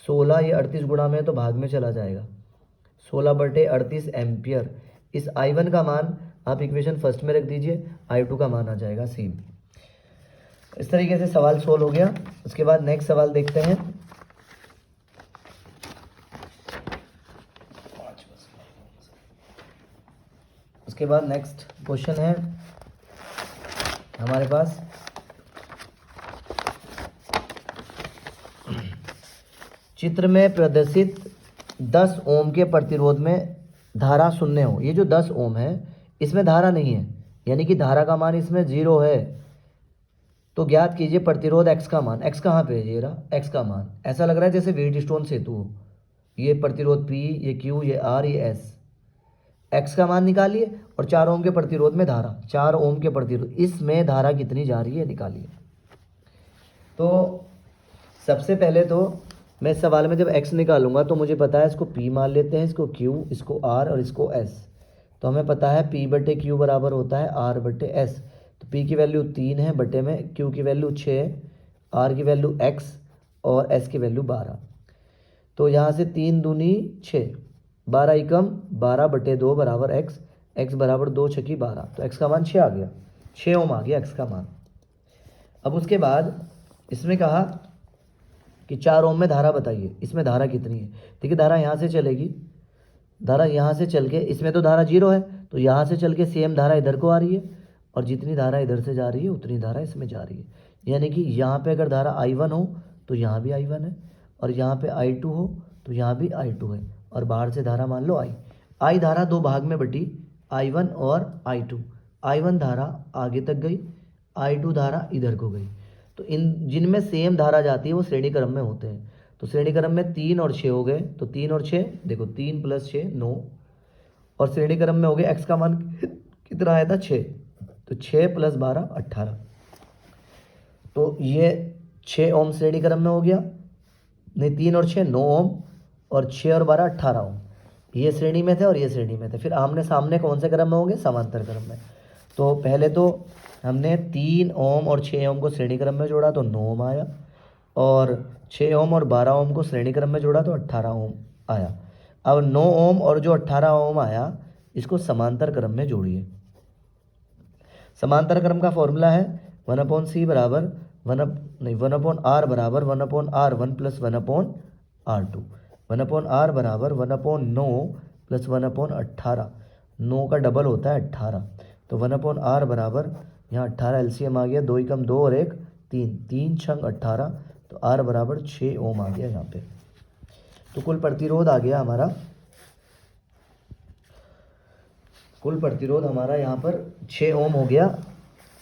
16, ये 38 गुणा में है तो भाग में चला जाएगा, 16/38 एम्पियर। इस I1 का मान आप इक्वेशन फर्स्ट में रख दीजिए, I2 का मान आ जाएगा सी। इस तरीके से सवाल सोल्व हो गया। उसके बाद नेक्स्ट सवाल देखते हैं। उसके बाद नेक्स्ट क्वेश्चन है हमारे पास चित्र में प्रदर्शित 10 ओम के प्रतिरोध में धारा शून्य हो। ये जो 10 ओम है इसमें धारा नहीं है, यानी कि धारा का मान इसमें 0 है। तो ज्ञात कीजिए प्रतिरोध x का मान। x कहाँ पे है? ये रहा x का मान। ऐसा लग रहा है जैसे व्हीटस्टोन सेतु हो। ये प्रतिरोध P, ये Q, ये R, ये S। x का मान निकालिए और 4 ओम के प्रतिरोध में धारा, 4 ओम के प्रतिरोध, इसमें धारा कितनी जा रही है निकालिए। तो सबसे पहले तो मैं इस सवाल में जब x निकालूंगा तो मुझे पता है इसको P मान लेते हैं, इसको Q, इसको R और इसको S। तो हमें पता है P/Q बराबर होता है R/S। तो P की वैल्यू 3 है बटे में, Q की वैल्यू 6, R की वैल्यू x और S की वैल्यू 12। तो यहाँ से 3 दूनी 6, 12 एकम 12/2 बराबर x बराबर 2 छकी 12। तो x का मान 6 आ गया, 6 ओम आ गया x का मान। अब उसके बाद इसमें कहा कि 4 ओम में धारा बताइए, इसमें धारा कितनी है। देखिए धारा यहाँ से चलेगी, धारा यहाँ से चल के, इसमें तो धारा 0 है तो यहाँ से चल के सेम धारा इधर को आ रही है और जितनी धारा इधर से जा रही है उतनी धारा इसमें जा रही है। यानी कि यहाँ पे अगर धारा I1 हो तो यहाँ भी I1 है और यहाँ पे I2 हो तो यहाँ भी I2 है और बाहर से धारा मान लो I धारा दो भाग में बटी, I1 और I2। I1 धारा आगे तक गई, I2 धारा इधर को गई। तो इन जिनमें सेम धारा जाती है वो श्रेणी क्रम में होते हैं। तो श्रेणी क्रम में 3 और 6 हो गए, तो 3 और 6 देखो, 3 + 6 9, और श्रेणी क्रम में हो गए x का मान कितना आया था 6, तो 6 + 12 18। तो ये 6 ओम श्रेणी क्रम में हो गया, नहीं 3 और 6 9 ओम और 6 और 12 18 ओम। ये श्रेणी में थे और ये श्रेणी में थे। फिर आमने सामने कौन से क्रम में होंगे? समांतर क्रम में। तो पहले तो हमने 3 ओम और 6 ओम को श्रेणी क्रम में जोड़ा तो 9 ओम आया, और 6 ओम और 12 ओम को श्रेणी क्रम में जोड़ा तो 18 ओम आया। अब 9 ओम और जो 18 ओम आया इसको समांतर क्रम में जोड़िए। समांतर क्रम का फॉर्मूला है 1/C बराबर 1/R बराबर 1/R1 + 1/R2। 1/R बराबर 1/9 + 1/18। 9 का डबल होता है 18। तो 1/R बराबर, यहाँ 18 LCM आ गया, 2 एकम 2 और 1 3, 3 छंग 18। तो R बराबर 6 ओम आ गया यहाँ पे। तो कुल प्रतिरोध आ गया हमारा, कुल प्रतिरोध हमारा यहाँ पर 6 ओम हो गया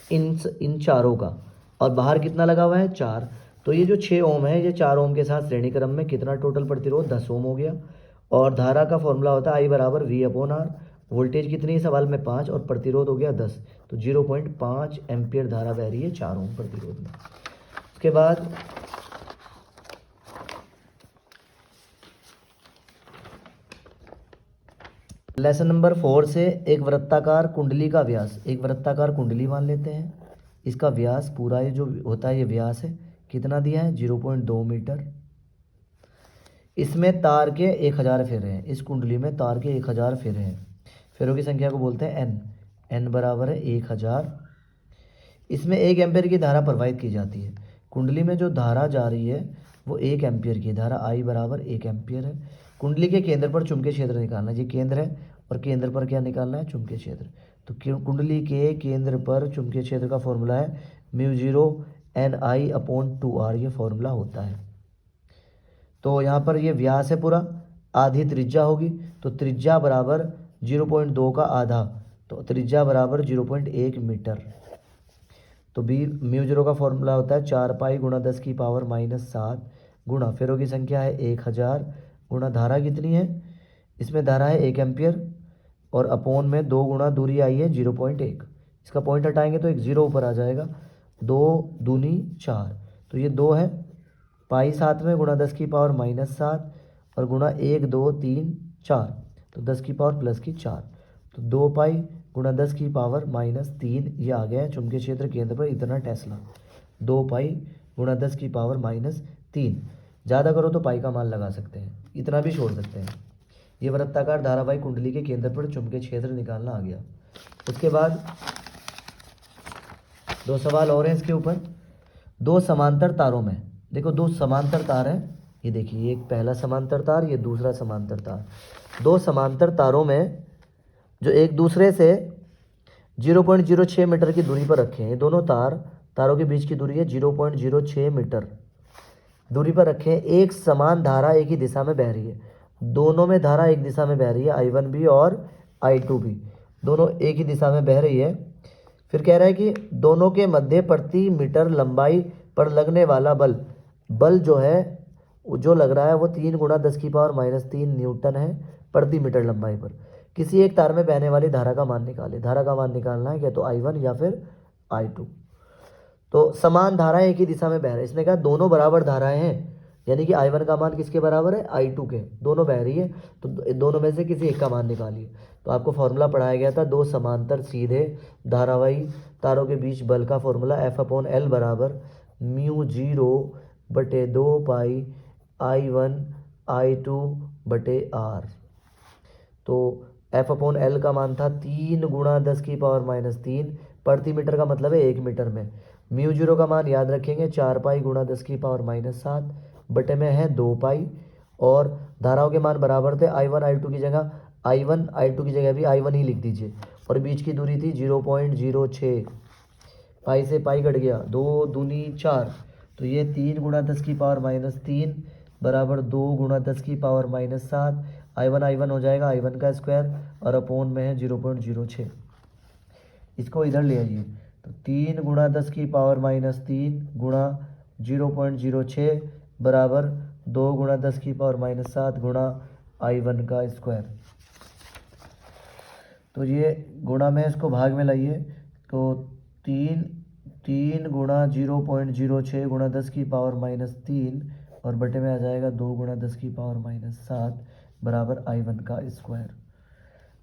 इन चारों का। और बाहर कितना लगा हुआ है? 4। तो ये जो 6 ओम है ये 4 ओम के साथ श्रेणी क्रम में कितना टोटल प्रतिरोध? 10 ओम हो गया। और धारा का फॉर्मूला होता है I बराबर V/R। वोल्टेज कितनी है सवाल में? 5, और प्रतिरोध हो गया 10। तो 0.5 एम्पियर धारा बह रही है 4 ओम प्रतिरोध में। उसके बाद लेसन नंबर 4 से एक वृत्ताकार कुंडली का व्यास, एक वृत्ताकार कुंडली मान लेते हैं। इसका व्यास पूरा ये जो होता है ये व्यास है, कितना दिया है? 0.2 मीटर। इसमें तार के 1000 फेरे हैं, इस कुंडली में तार के 1000 फेरे हैं। फेरों की संख्या को बोलते हैं n बराबर है 1000। इसमें 1 एम्पियर की धारा प्रवाहित की जाती है। कुंडली में जो धारा जा रही है वो 1 एम्पियर की धारा, I बराबर 1 एम्पियर है। कुंडली के केंद्र पर चुंबकीय क्षेत्र निकालना है, ये केंद्र है और केंद्र पर क्या निकालना है? चुंबकीय क्षेत्र। तो कुंडली के केंद्र पर चुंबकीय क्षेत्र का फॉर्मूला है μ0 Ni/2R, ये फॉर्मूला होता है। तो यहाँ पर ये व्यास है पूरा, आधी त्रिज्या होगी, तो त्रिज्या बराबर 0.2 का आधा, तो त्रिज्या बराबर 0.1 मीटर। तो μ0 का फॉर्मूला होता है 4 पाई गुणा 10 की पावर -7 गुणा फेरों की संख्या है 1000 गुणा धारा कितनी है? इसमें धारा है 1 एम्पियर और अपोन में 2 गुणा दूरी आई है 0.1। इसका पॉइंट हटाएंगे तो एक 0 ऊपर आ जाएगा। 2 दूनी 4, तो ये 2 है, पाई 7 में गुणा 10 की पावर -7 और गुणा 1 2 3 4, तो 10 की पावर +4। तो 2 पाई गुणा 10 की पावर -3, ये आ गया है चुंबकीय क्षेत्र केंद्र पर इतना टेस्ला। 2 पाई गुणा 10 की पावर -3। ज़्यादा करो तो पाई का मान लगा सकते हैं, इतना भी छोड़ सकते हैं। ये वृत्ताकार धारावाही कुंडली के केंद्र पर चुंबकीय क्षेत्र निकालना आ गया। उसके बाद 2 सवाल और हैं इसके ऊपर। 2 समांतर तारों में, देखो 2 समांतर तार हैं, ये देखिए, एक पहला समांतर तार, ये दूसरा समांतर तार। 2 समांतर तारों में जो एक दूसरे से 0.06 मीटर की दूरी पर रखे हैं। ये दोनों तारों के बीच की दूरी है 0.06 मीटर। दूरी पर रखें, एक समान धारा एक ही दिशा में बह रही है, दोनों में धारा एक दिशा में बह रही है, I1 भी और I2 भी, दोनों एक ही दिशा में बह रही है। फिर कह रहा है कि दोनों के मध्य प्रति मीटर लंबाई पर लगने वाला बल जो है, जो लग रहा है वो 3 गुणा 10⁻³ न्यूटन है प्रति मीटर लंबाई पर। किसी एक तार में बहने वाली धारा का मान निकाले। धारा का मान निकालना है, या तो I1 या फिर I2। तो समान धाराएं एक ही दिशा में बह रही है, इसने कहा दोनों बराबर धाराएं हैं, यानी कि I1 का मान किसके बराबर है, I2 के, दोनों बह रही है, तो दोनों में से किसी एक का मान निकालिए। तो आपको फॉर्मूला पढ़ाया गया था, दो समांतर सीधे धारावाही तारों के बीच बल का फॉर्मूला F/L बराबर μ0/2 I1 I2 बटे R। तो F/L का मान था 3 गुणा 10⁻³ प्रति मीटर का मतलब है 1 मीटर में। μ0 का मान याद रखेंगे 4 पाई गुणा 10⁻⁷ बटे में है 2 पाई, और धाराओं के मान बराबर थे। I1 I2 की जगह भी I1 ही लिख दीजिए, और बीच की दूरी थी 0.06, पाई से पाई कट गया, 2 दूनी 4, तो ये 3 गुणा 10⁻³ बराबर 2 गुणा 10⁻⁷, I1 हो जाएगा I1 का स्क्वायर, और अपोन में है 0.06। इसको इधर ले आइए, तो 3 गुणा 10⁻³ गुणा 0.06 बराबर 2 गुणा 10⁻⁷ गुणा I1 का स्क्वायर। तो ये गुणा में इसको भाग में लाइए, तो 3 गुणा 0.06 गुणा 10⁻³ और बटे में आ जाएगा 2 गुणा 10⁻⁷ बराबर I1 का स्क्वायर।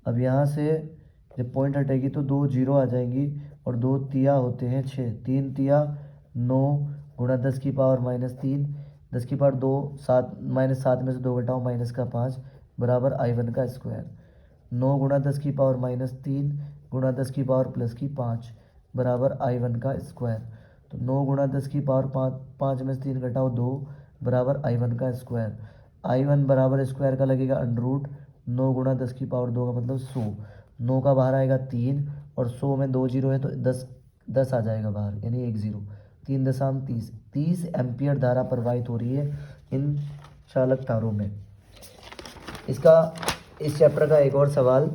अब यहाँ से जब पॉइंट हटेगी तो 2 जीरो आ जाएंगी, और 2 तिया होते हैं 6, 3 तिया 9 गुणा 10⁻³ 10⁻2 7 -7 में से 2 घटाओ -5 बराबर I1 का स्क्वायर। 9 गुणा 10⁻³ गुणा 10⁻+5 बराबर I1 का स्क्वायर। तो 9 गुणा 10⁻5 में से 3 घटाओ 2 बराबर I1 का स्क्वायर। I1 बराबर स्क्वायर का लगेगा √, 9 गुणा 10⁻² का मतलब 100, 9 का बाहर आएगा 3, और 100 में 2 जीरो है तो 10 आ जाएगा बाहर, यानी 1 0, 3.30 एम्पियर धारा प्रवाहित हो रही है इन चालक तारों में। इस चैप्टर का एक और सवाल,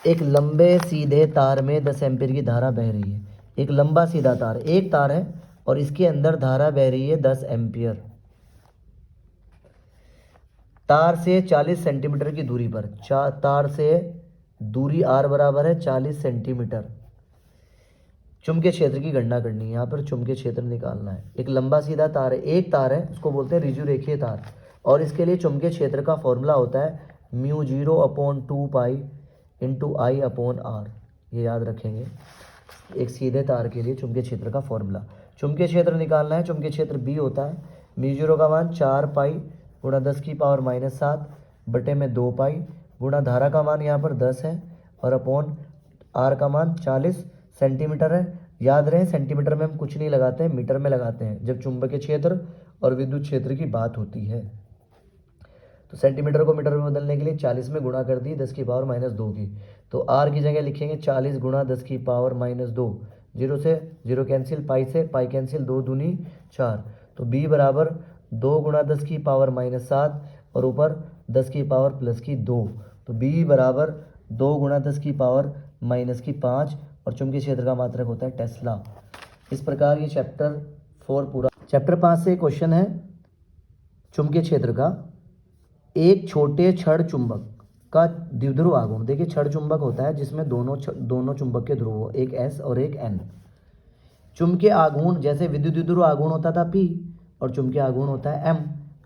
एक लंबे सीधे तार में 10 एम्पियर की धारा बह रही है। एक लंबा सीधा तार, एक तार है और इसके अंदर धारा बह रही है 10 एम्पियर। तार से 40 सेंटीमीटर की दूरी पर, तार से दूरी R बराबर है 40 सेंटीमीटर। चुंबकीय क्षेत्र की गणना करनी है, यहाँ पर चुंबकीय क्षेत्र निकालना है। एक लंबा सीधा तार है, एक तार है, उसको बोलते हैं ऋजु रेखीय तार, और इसके लिए चुंबकीय क्षेत्र का फॉर्मूला होता है μ0/2 पाई इंटू I/R। ये याद रखेंगे, एक सीधे तार के लिए चुंबकीय क्षेत्र का फॉर्मूला। चुंबकीय क्षेत्र निकालना है, चुंबकीय क्षेत्र B होता है μ0 का मान 4 पाई गुणा 10⁻⁷ बटे में 2 पाई गुणा धारा का मान यहाँ पर 10 है, और अपॉन R का मान 40 सेंटीमीटर है। याद रहे सेंटीमीटर में हम कुछ नहीं लगाते हैं, मीटर में लगाते हैं जब चुंबकीय क्षेत्र और विद्युत क्षेत्र की बात होती है। तो सेंटीमीटर को मीटर में बदलने के लिए 40 में गुणा कर दी 10⁻⁻2 की, तो R की जगह लिखेंगे 40 गुणा 10⁻⁻2, 0 से 0 कैंसिल, पाई से पाई कैंसिल, 2 दूनी 4, तो B बराबर 2 गुणा 10⁻⁷ और ऊपर 10⁻+2, तो B बराबर 2 गुणा 10⁻⁻5 और चुंबकीय क्षेत्र का मात्रक होता है टेस्ला। इस प्रकार ये चैप्टर 4 पूरा। चैप्टर 5 से क्वेश्चन है चुंबकीय क्षेत्र का। एक छोटे क्षण चुंबक का द्विध्रुव आघूर्ण, देखिए क्षण चुंबक होता है जिसमें दोनों चुंबक के ध्रुव हो, एक S और एक N। चुंबकीय आघूर्ण जैसे विद्युत द्विध्रुव आघूर्ण होता था P, और चुंबकीय आघूर्ण होता है M,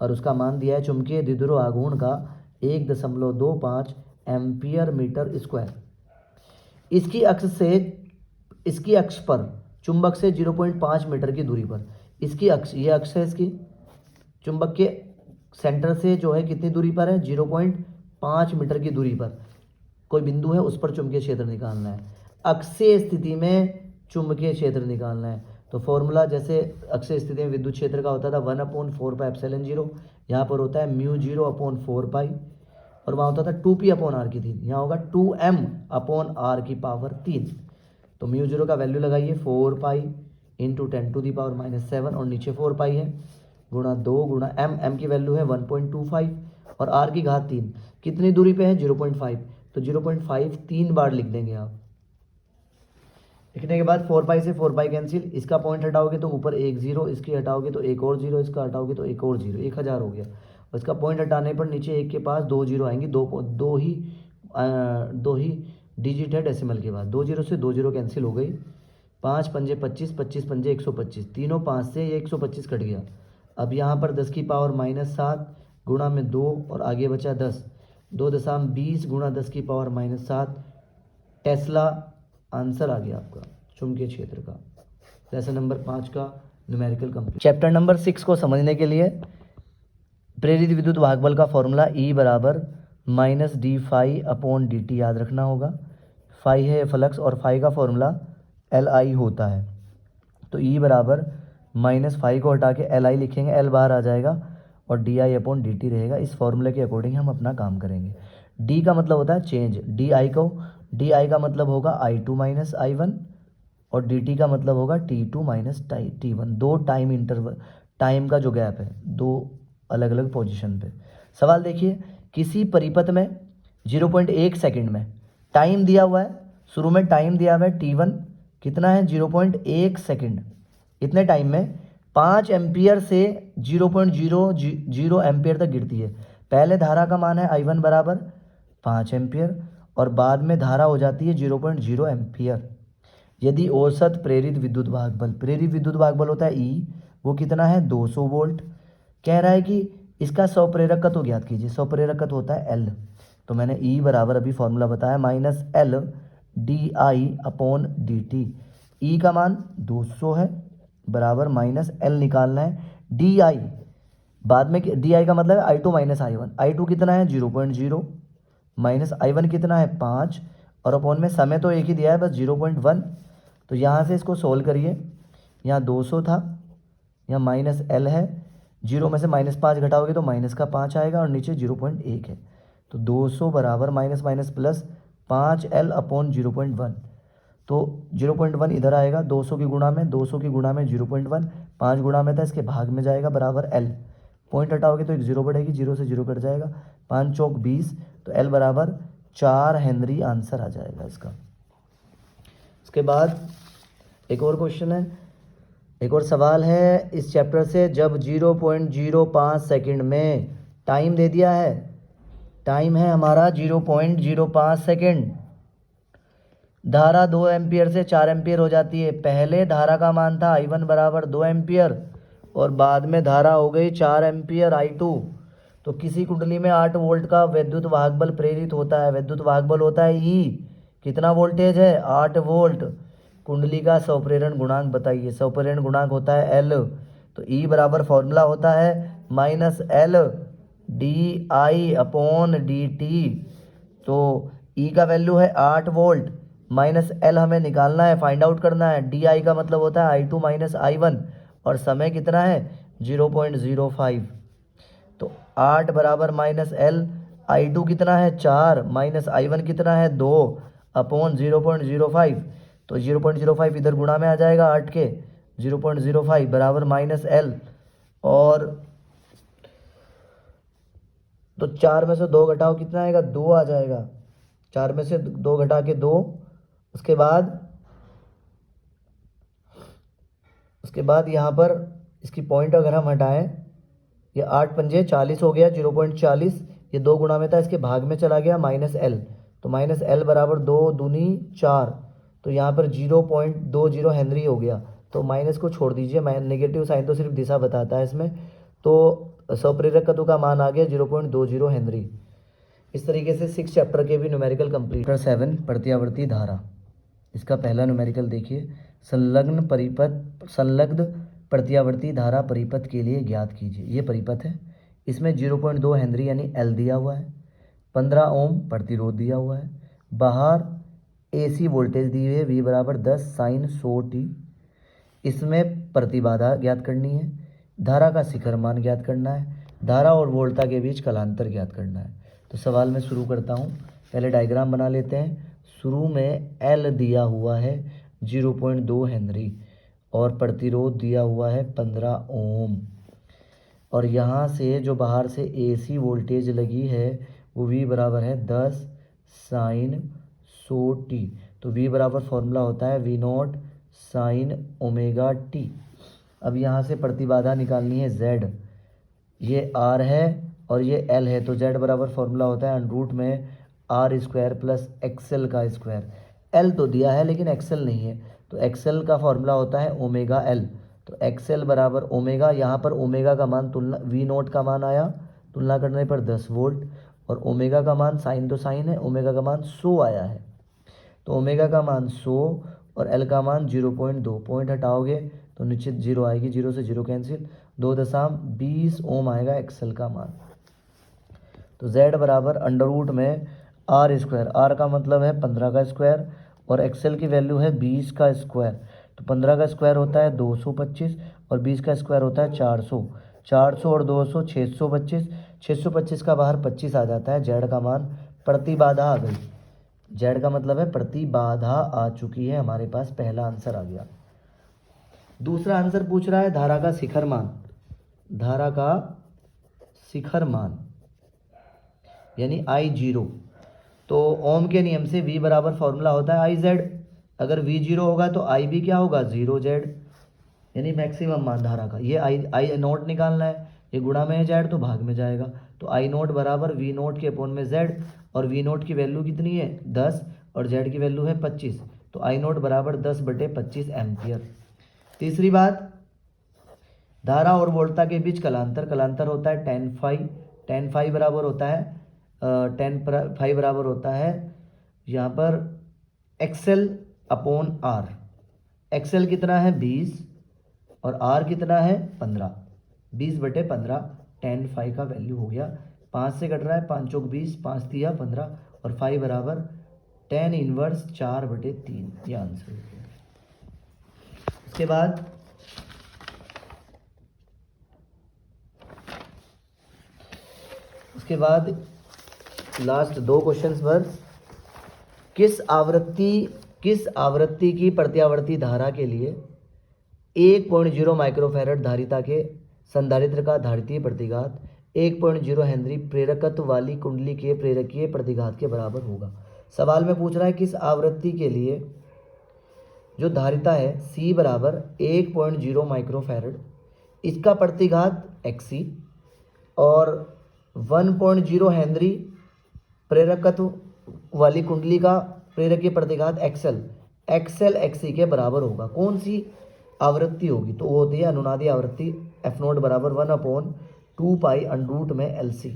और उसका मान दिया है चुंबकीय द्विध्रुव आघूर्ण का 1.25 एम्पियर मीटर स्क्वायर। इसकी अक्ष पर चुंबक से 0.5 मीटर की दूरी पर, इसकी अक्ष, ये अक्ष है इसकी, चुंबक के सेंटर से जो है कितनी दूरी पर है, 0.5 मीटर की दूरी पर कोई बिंदु है, उस पर चुंबकीय क्षेत्र निकालना है। अक्षीय स्थिति में चुंबकीय क्षेत्र निकालना है, तो फॉर्मूला जैसे अक्षीय स्थिति में विद्युत क्षेत्र का होता था 1/4 पाई एप्सिलॉन 0, यहाँ पर होता है μ0/4 पाई, और वहाँ होता था 2p/r की 3, यहाँ होगा 2m/r की पावर 3। तो μ0 का वैल्यू लगाइए 4 पाई इंटू 10⁻⁻7 और नीचे 4 पाई है गुणा 2 गुणा m की वैल्यू है 1.25 और r की घात 3 कितनी दूरी पे है 0.5 तो 0.5 3 बार लिख देंगे आप। लिखने के बाद 4 पाई से 4 पाई कैंसिल, इसका पॉइंट हटाओगे तो ऊपर एक जीरो, इसकी हटाओगे तो एक और जीरो, इसका हटाओगे तो एक और जीरो, 1000 हो गया। और इसका पॉइंट हटाने पर नीचे एक के पास 2 जीरो आएंगी, दो ही डिजिट है डेसिमल के बाद, 2 जीरो से 2 जीरो कैंसिल हो गई, 5 पंजे 25, 25 पंजे 125, तीनों 5 से ये 125 कट गया। अब यहाँ पर 10⁻⁻7 गुणा में 2 और आगे बचा 10, 2.20 गुणा 10⁻⁻7 टेस्ला आंसर आ गया आपका चुंबकीय क्षेत्र का। लेसन नंबर 5 का न्यूमेरिकल कंप्लीट। चैप्टर नंबर 6 को समझने के लिए प्रेरित विद्युत वाहक बल का फॉर्मूला E बराबर -d∅/dt याद रखना होगा। फाई है फ्लक्स और फाई का फॉर्मूला LI होता है, तो E बराबर -फाई को हटा के LI लिखेंगे, L बाहर आ जाएगा और di/dt रहेगा। इस फॉर्मूले के अकॉर्डिंग हम अपना काम करेंगे। D का मतलब होता है चेंज, DI का मतलब होगा I2 - I1 और dt का मतलब होगा T2 - T1, दो टाइम इंटरवल, टाइम का जो गैप है, दो अलग अलग पोजीशन पे। सवाल देखिए, किसी परिपथ में 0.1 सेकंड में टाइम दिया हुआ है, शुरू में टाइम दिया हुआ है T1 कितना है 0.1 सेकंड, इतने टाइम में 5 एम्पियर से 0.00 एम्पियर तक गिरती है। पहले धारा का मान है I1 बराबर 5 एम्पियर और बाद में धारा हो जाती है 0.0 एम्पियर। यदि औसत प्रेरित विद्युत वाहक बल होता है E, वो कितना है 200 वोल्ट। कह रहा है कि इसका स्वप्रेरकत्व ज्ञात कीजिए, स्वप्रेरकत्व होता है L, तो मैंने E बराबर अभी फॉर्मूला बताया -L di/dt। E का मान 200 है बराबर -L निकालना है di, बाद में di का मतलब है I2 - I1, I2 कितना है 0.0 माइनस I1 कितना है 5 और अपॉन में समय तो एक ही दिया है बस 0.1, तो यहाँ से इसको सोल्व करिए, यहाँ 200 था, यहाँ -L है, 0 में से -5 घटाओगे तो माइनस का 5 आएगा और नीचे 0.1 है, तो 200 बराबर minus minus plus 5L upon 0.1, तो 0.1 इधर आएगा 200 की गुणा में 0.1, 5 गुणा में था इसके भाग में जाएगा बराबर L, पॉइंट हटाओगे तो एक जीरो बढ़ेगी, 0 से 0 कट जाएगा, 5 चौक 20, तो L बराबर 4 हेनरी आंसर आ जाएगा इसका। उसके बाद एक और क्वेश्चन है, एक और सवाल है इस चैप्टर से, जब 0.05 सेकंड में टाइम दे दिया है, टाइम है हमारा 0.05 सेकंड, धारा 2 एम्पियर से 4 एम्पियर हो जाती है। पहले धारा का मान था I1 बराबर 2 एम्पियर और बाद में धारा हो गई 4 एम्पियर I2, तो किसी कुंडली में 8 वोल्ट का विद्युत वाहक बल प्रेरित होता है। विद्युत वाहक बल होता है E, कितना वोल्टेज है 8 वोल्ट। कुंडली का स्वप्रेरण गुणांक बताइए, स्वप्रेरण गुणांक होता है L, तो E बराबर फॉर्मूला होता है -L di/dt, तो E का वैल्यू है 8 वोल्ट, -L हमें निकालना है, फाइंड आउट करना है। di का मतलब होता है I2 - I1 और समय कितना है 0.05, तो 8 बराबर -L, I2 कितना है 4 माइनस I1 कितना है 2 अपॉन 0.05, तो 0.05 इधर गुणा में आ जाएगा 8 के, 0.05 बराबर -L, और तो 4 में से 2 घटाओ कितना आएगा 2 आ जाएगा, 4 में से 2 घटा के 2, उसके बाद यहाँ पर इसकी पॉइंट अगर हम हटाएं, ये 8 पंजे 40 हो गया, 0.40, ये 2 गुणा में था इसके भाग में चला गया -L, तो -L बराबर 2 दूनी 4, तो यहाँ पर 0.20 हेनरी हो गया, तो माइनस को छोड़ दीजिए, नेगेटिव साइन तो सिर्फ दिशा बताता है इसमें, तो स्वप्रेरकत्व का मान आ गया 0.20 हेनरी। इस तरीके से 6 चैप्टर के भी न्यूमेरिकल कंप्लीट। चैप्टर 7 प्रत्यावर्ती धारा, इसका पहला न्यूमेरिकल देखिए, संलग्न प्रत्यावर्ती धारा परिपथ के लिए ज्ञात कीजिए। ये परिपथ है, इसमें 0.2 हेनरी यानी L दिया हुआ है, 15 ओम प्रतिरोध दिया हुआ है, बाहर AC वोल्टेज दी हुई है V बराबर 10 sin 100t, इसमें प्रतिबाधा ज्ञात करनी है, धारा का शिखर मान ज्ञात करना है, धारा और वोल्टता के बीच कलांतर ज्ञात करना है। तो सवाल में शुरू करता हूँ, पहले डायग्राम बना लेते हैं। शुरू में L दिया हुआ है 0.2 हेनरी और प्रतिरोध दिया हुआ है 15 ओम। और यहाँ से जो बाहर से AC वोल्टेज लगी है वो V बराबर है 10 साइन 100t। तो V बराबर फॉर्मूला होता है V0 साइन ओमेगा t। अब यहाँ से प्रतिबाधा निकालनी है Z, ये R है और ये L है, तो Z बराबर फॉर्मूला होता है अंडरूट में R² प्लस XL का स्क्वायर। L तो दिया है लेकिन XL नहीं है, तो XL का फॉर्मूला होता है ओमेगा L। तो XL बराबर ओमेगा, यहाँ पर ओमेगा का मान तुलना V0 का मान आया तुलना करने पर 10 वोल्ट, और ओमेगा का मान साइन तो साइन है, ओमेगा का मान 100 आया है। तो ओमेगा का मान 100 और L का मान 0.2, पॉइंट हटाओगे तो निश्चित 0 आएगी, 0 से 0 कैंसिल, 2.20 ओम आएगा XL का मान। तो Z बराबर अंडररूट में R², R का मतलब है 15 का स्क्वायर और XL की वैल्यू है 20 का स्क्वायर। तो 15 का स्क्वायर होता है 225 और 20 का स्क्वायर होता है 400। 400 और 200 625, 625 का बाहर 25 आ जाता है। Z का मान प्रतिबाधा आ गई, Z का मतलब है प्रतिबाधा आ चुकी है हमारे पास, पहला आंसर आ गया। दूसरा आंसर पूछ रहा है धारा का शिखर मान, धारा का शिखर मान यानी I0। तो ओम के नियम से V बराबर फॉर्मूला होता है IZ। अगर V 0 होगा तो I भी क्या होगा 0Z, यानी मैक्सिमम मान धारा का। ये I नोट निकालना है, ये गुणा में है Z तो भाग में जाएगा। तो I नोट बराबर V नोट के अपोन में Z, और V नोट की वैल्यू कितनी है 10 और Z की वैल्यू है 25। तो I नोट बराबर 10/25 एम्पियर। तीसरी बात, धारा और वोल्टता के बीच कलांतर, कलांतर होता है tan phi। tan phi बराबर होता है tan phi बराबर होता है यहाँ पर XL अपॉन R। XL कितना है 20 और R कितना है 15, 20/15 tan phi का वैल्यू हो गया। 5 से कट रहा है, 5 चौक 20, 5 तिया 15 और phi बराबर tan इनवर्स 4/3, ये आंसर हो गया। इसके बाद लास्ट 2 क्वेश्चंस पर, किस आवृत्ति की प्रत्यावर्ती धारा के लिए 1.0 माइक्रोफैरड धारिता के संधारित्र का धारितीय प्रतिघात 1.0 हेनरी प्रेरकत्व वाली कुंडली के प्रेरकीय प्रतिघात के बराबर होगा। सवाल में पूछ रहा है किस आवृत्ति के लिए जो धारिता है C बराबर 1.0 माइक्रोफैरड, इसका प्रतिघात XC और 1.0 हेनरी प्रेरकत्व वाली कुंडली का प्रेरकीय प्रतिघात XL XC के बराबर होगा। कौन सी आवृत्ति होगी? तो वो होती है अनुनादी आवृत्ति। F0 बराबर 1/2 पाई अंडरूट में LC।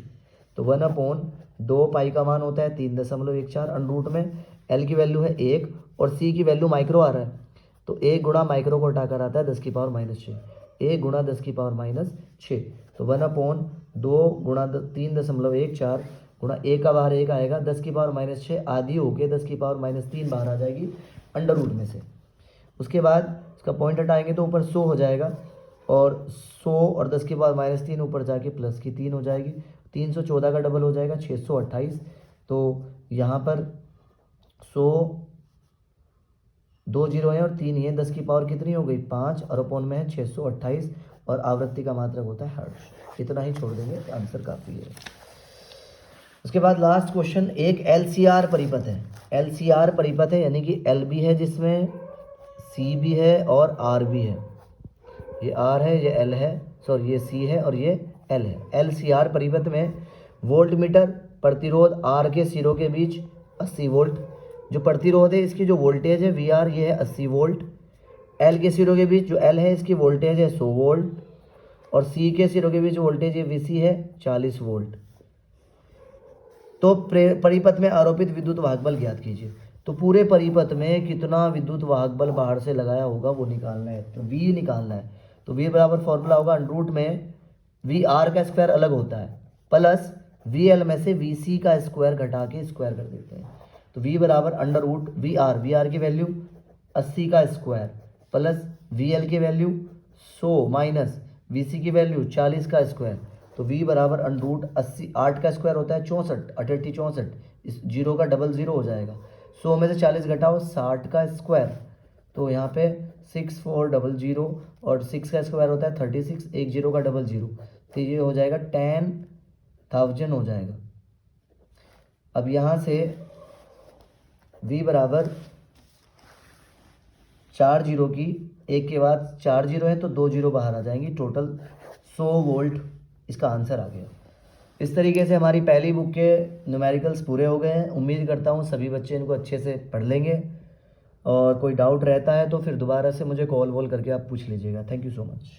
तो 1/2 पाई का मान होता है 3.14, अंडरूट में L की वैल्यू है 1 और C की वैल्यू माइक्रो आ रहा है, तो 1 गुणा माइक्रो को हटाकर आता है 10⁻⁻6, 1 गुणा 10⁻�6। तो 1/2 गुणा 3.14 गुणा 1 का बाहर 1 आएगा, 10⁻⁻6 आधी होके 10⁻³ बाहर आ जाएगी अंडररूट में से। उसके बाद इसका पॉइंट हटाएंगे तो ऊपर 100 हो जाएगा, और 100 और 10⁻³ ऊपर जाके प्लस की 3 हो जाएगी। 314 का डबल हो जाएगा 628। तो यहाँ पर 100 2 0 है और 3 ही है, 10 की पावर कितनी हो गई 5 और अपोन में है 628 और आवृत्ति का मात्रक होता है हर्ट्ज। इतना ही छोड़ देंगे, आंसर काफ़ी है। उसके बाद लास्ट क्वेश्चन, एक LCR परिपथ है। LCR परिपथ है यानी कि L भी है जिसमें C भी है और R भी है। ये R है, ये L है, सॉरी ये C है और ये L है। LCR परिपथ में वोल्ट मीटर प्रतिरोध R के सिरों के बीच 80 वोल्ट, जो प्रतिरोध है इसकी जो वोल्टेज है VR ये है 80 वोल्ट। L के सिरों के बीच जो L है इसकी वोल्टेज है 100 वोल्ट, और C के सिरों के बीच वोल्टेज ये VC है 40 वोल्ट। तो परिपथ में आरोपित विद्युत वाहक बल ज्ञात कीजिए। तो पूरे परिपथ में कितना विद्युत वाहक बल बाहर से लगाया होगा वो निकालना है, तो V निकालना है। तो V बराबर फॉर्मूला होगा अंडरूट में VR का स्क्वायर अलग होता है प्लस VL में से VC का स्क्वायर घटा के स्क्वायर कर देते हैं। तो V बराबर अंडररूट VR की वैल्यू 80 का स्क्वायर प्लस VL की वैल्यू 100 माइनस VC की वैल्यू 40 का स्क्वायर। तो V बराबर अंडरूट 80, 8 का स्क्वायर होता है 64, 88 64, इस 0 का डबल 0 हो जाएगा। 100 में से 40 घटाओ 60 का स्क्वायर तो यहाँ पे 6400 और 6 का स्क्वायर होता है 36, एक जीरो का 00, तो ये हो जाएगा 10,000 हो जाएगा। अब यहाँ से V बराबर 4 जीरो की, एक के बाद 4 जीरो है तो 2 जीरो बाहर आ जाएंगी, टोटल 100 वोल्ट इसका आंसर आ गया। इस तरीके से हमारी पहली बुक के न्यूमेरिकल्स पूरे हो गए हैं। उम्मीद करता हूँ सभी बच्चे इनको अच्छे से पढ़ लेंगे, और कोई डाउट रहता है तो फिर दोबारा से मुझे कॉल वॉल करके आप पूछ लीजिएगा। Thank you so much.